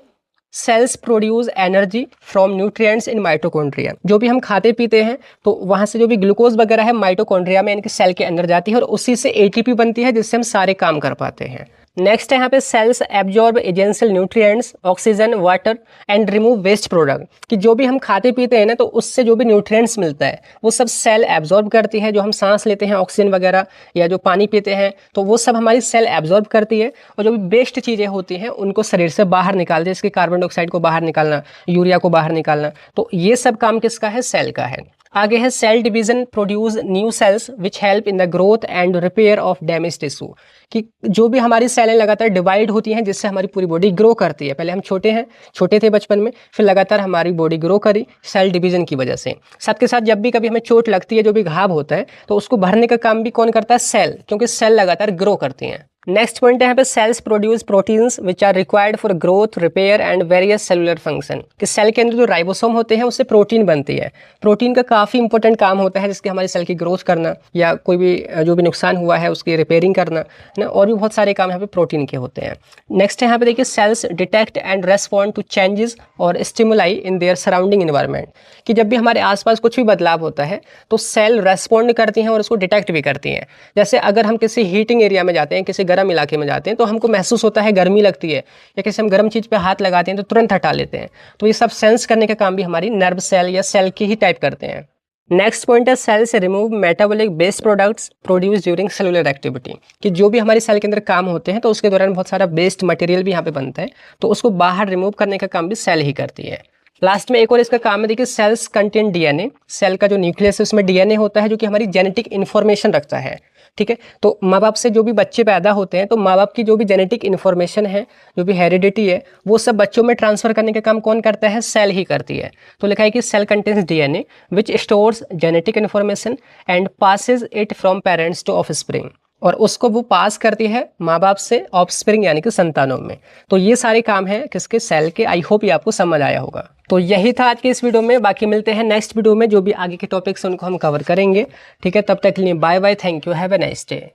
cells produce energy from nutrients in mitochondria. जो भी हम खाते पीते हैं तो वहाँ से जो भी ग्लूकोज वगैरह है माइटोकॉन्ड्रिया में, यानी कि सेल के अंदर जाती है और उसी से एटीपी बनती है जिससे हम सारे काम कर पाते हैं। नेक्स्ट है यहाँ पे cells absorb essential nutrients, oxygen, water and remove waste product, कि जो भी हम खाते पीते हैं ना तो उससे जो भी न्यूट्रिएंट्स मिलता है वो सब सेल एब्जॉर्ब करती है। जो हम सांस लेते हैं ऑक्सीजन वगैरह या जो पानी पीते हैं तो वो सब हमारी सेल एब्जॉर्ब करती है, और जो भी वेस्ट चीज़ें होती हैं उनको शरीर से बाहर निकालती है, जैसे कार्बन डाइऑक्साइड को बाहर निकालना, यूरिया को बाहर निकालना। तो ये सब काम किसका है? सेल का है। आगे है cell division produce new cells which help in the growth and repair of damage tissue, कि जो भी हमारी सेलें लगातार डिवाइड होती हैं जिससे हमारी पूरी बॉडी ग्रो करती है। पहले हम छोटे थे बचपन में, फिर लगातार हमारी बॉडी ग्रो करी सेल डिवीजन की वजह से। साथ के साथ जब भी कभी हमें चोट लगती है, जो भी घाव होता है, तो उसको भरने का काम भी कौन करता है? सेल, क्योंकि सेल लगातार ग्रो करती हैं। नेक्स्ट पॉइंट है यहाँ पे cells produce proteins which are required for growth, repair and various cellular function, कि सेल के अंदर जो राइबोसोम होते हैं उससे प्रोटीन बनती है। प्रोटीन का काफ़ी इंपॉर्टेंट काम होता है, जिसके हमारी सेल की ग्रोथ करना या कोई भी जो भी नुकसान हुआ है उसकी रिपेयरिंग करना ना, और भी बहुत सारे काम यहाँ पे प्रोटीन के होते हैं। नेक्स्ट है यहाँ पे देखिए cells detect and respond to changes और stimuli in their surrounding environment, कि जब भी हमारे आसपास कुछ भी बदलाव होता है तो सेल रेस्पॉन्ड करती हैं और उसको डिटेक्ट भी करती हैं। जैसे अगर हम किसी हीटिंग एरिया में जाते हैं, किसी गर्म इलाके में जाते हैं, तो हमको महसूस होता है गर्मी लगती है, या किसी हम गर्म चीज़ पे हाथ लगाते हैं तो तुरंत हटा लेते हैं। तो ये सब सेंस करने का काम भी हमारी नर्व सेल या सेल की ही टाइप करते हैं। नेक्स्ट पॉइंट है सेल से remove metabolic waste products produce during cellular activity, कि जो भी हमारी सेल के अंदर काम होते हैं तो उसके दौरान बहुत सारा वेस्ट मटेरियल भी यहाँ पे बनता है, तो उसको बाहर रिमूव करने का काम भी सेल ही करती है। लास्ट में एक और इसका काम है, देखिए सेल्स कंटेन डीएनए। सेल का जो न्यूक्लियस है उसमें डीएनए होता है जो कि हमारी जेनेटिक इन्फॉर्मेशन रखता है। ठीक है। तो माँ बाप से जो भी बच्चे पैदा होते हैं तो माँ बाप की जो भी जेनेटिक इन्फॉर्मेशन है, जो भी हेरिडिटी है, वो सब बच्चों में ट्रांसफर करने का काम कौन करता है? सेल ही करती है। तो लिखा है कि cell contains DNA which stores genetic information and passes it from parents to offspring, और उसको वो पास करती है माँ बाप से ऑफस्प्रिंग यानी कि संतानों में। तो ये सारे काम हैं किसके? सेल के। आई होप ये आपको समझ आया होगा। तो यही था आज के इस वीडियो में। बाकी मिलते हैं नेक्स्ट वीडियो में, जो भी आगे के टॉपिक्स हैं उनको हम कवर करेंगे। ठीक है, तब तक के लिए bye bye, thank you, have a nice day.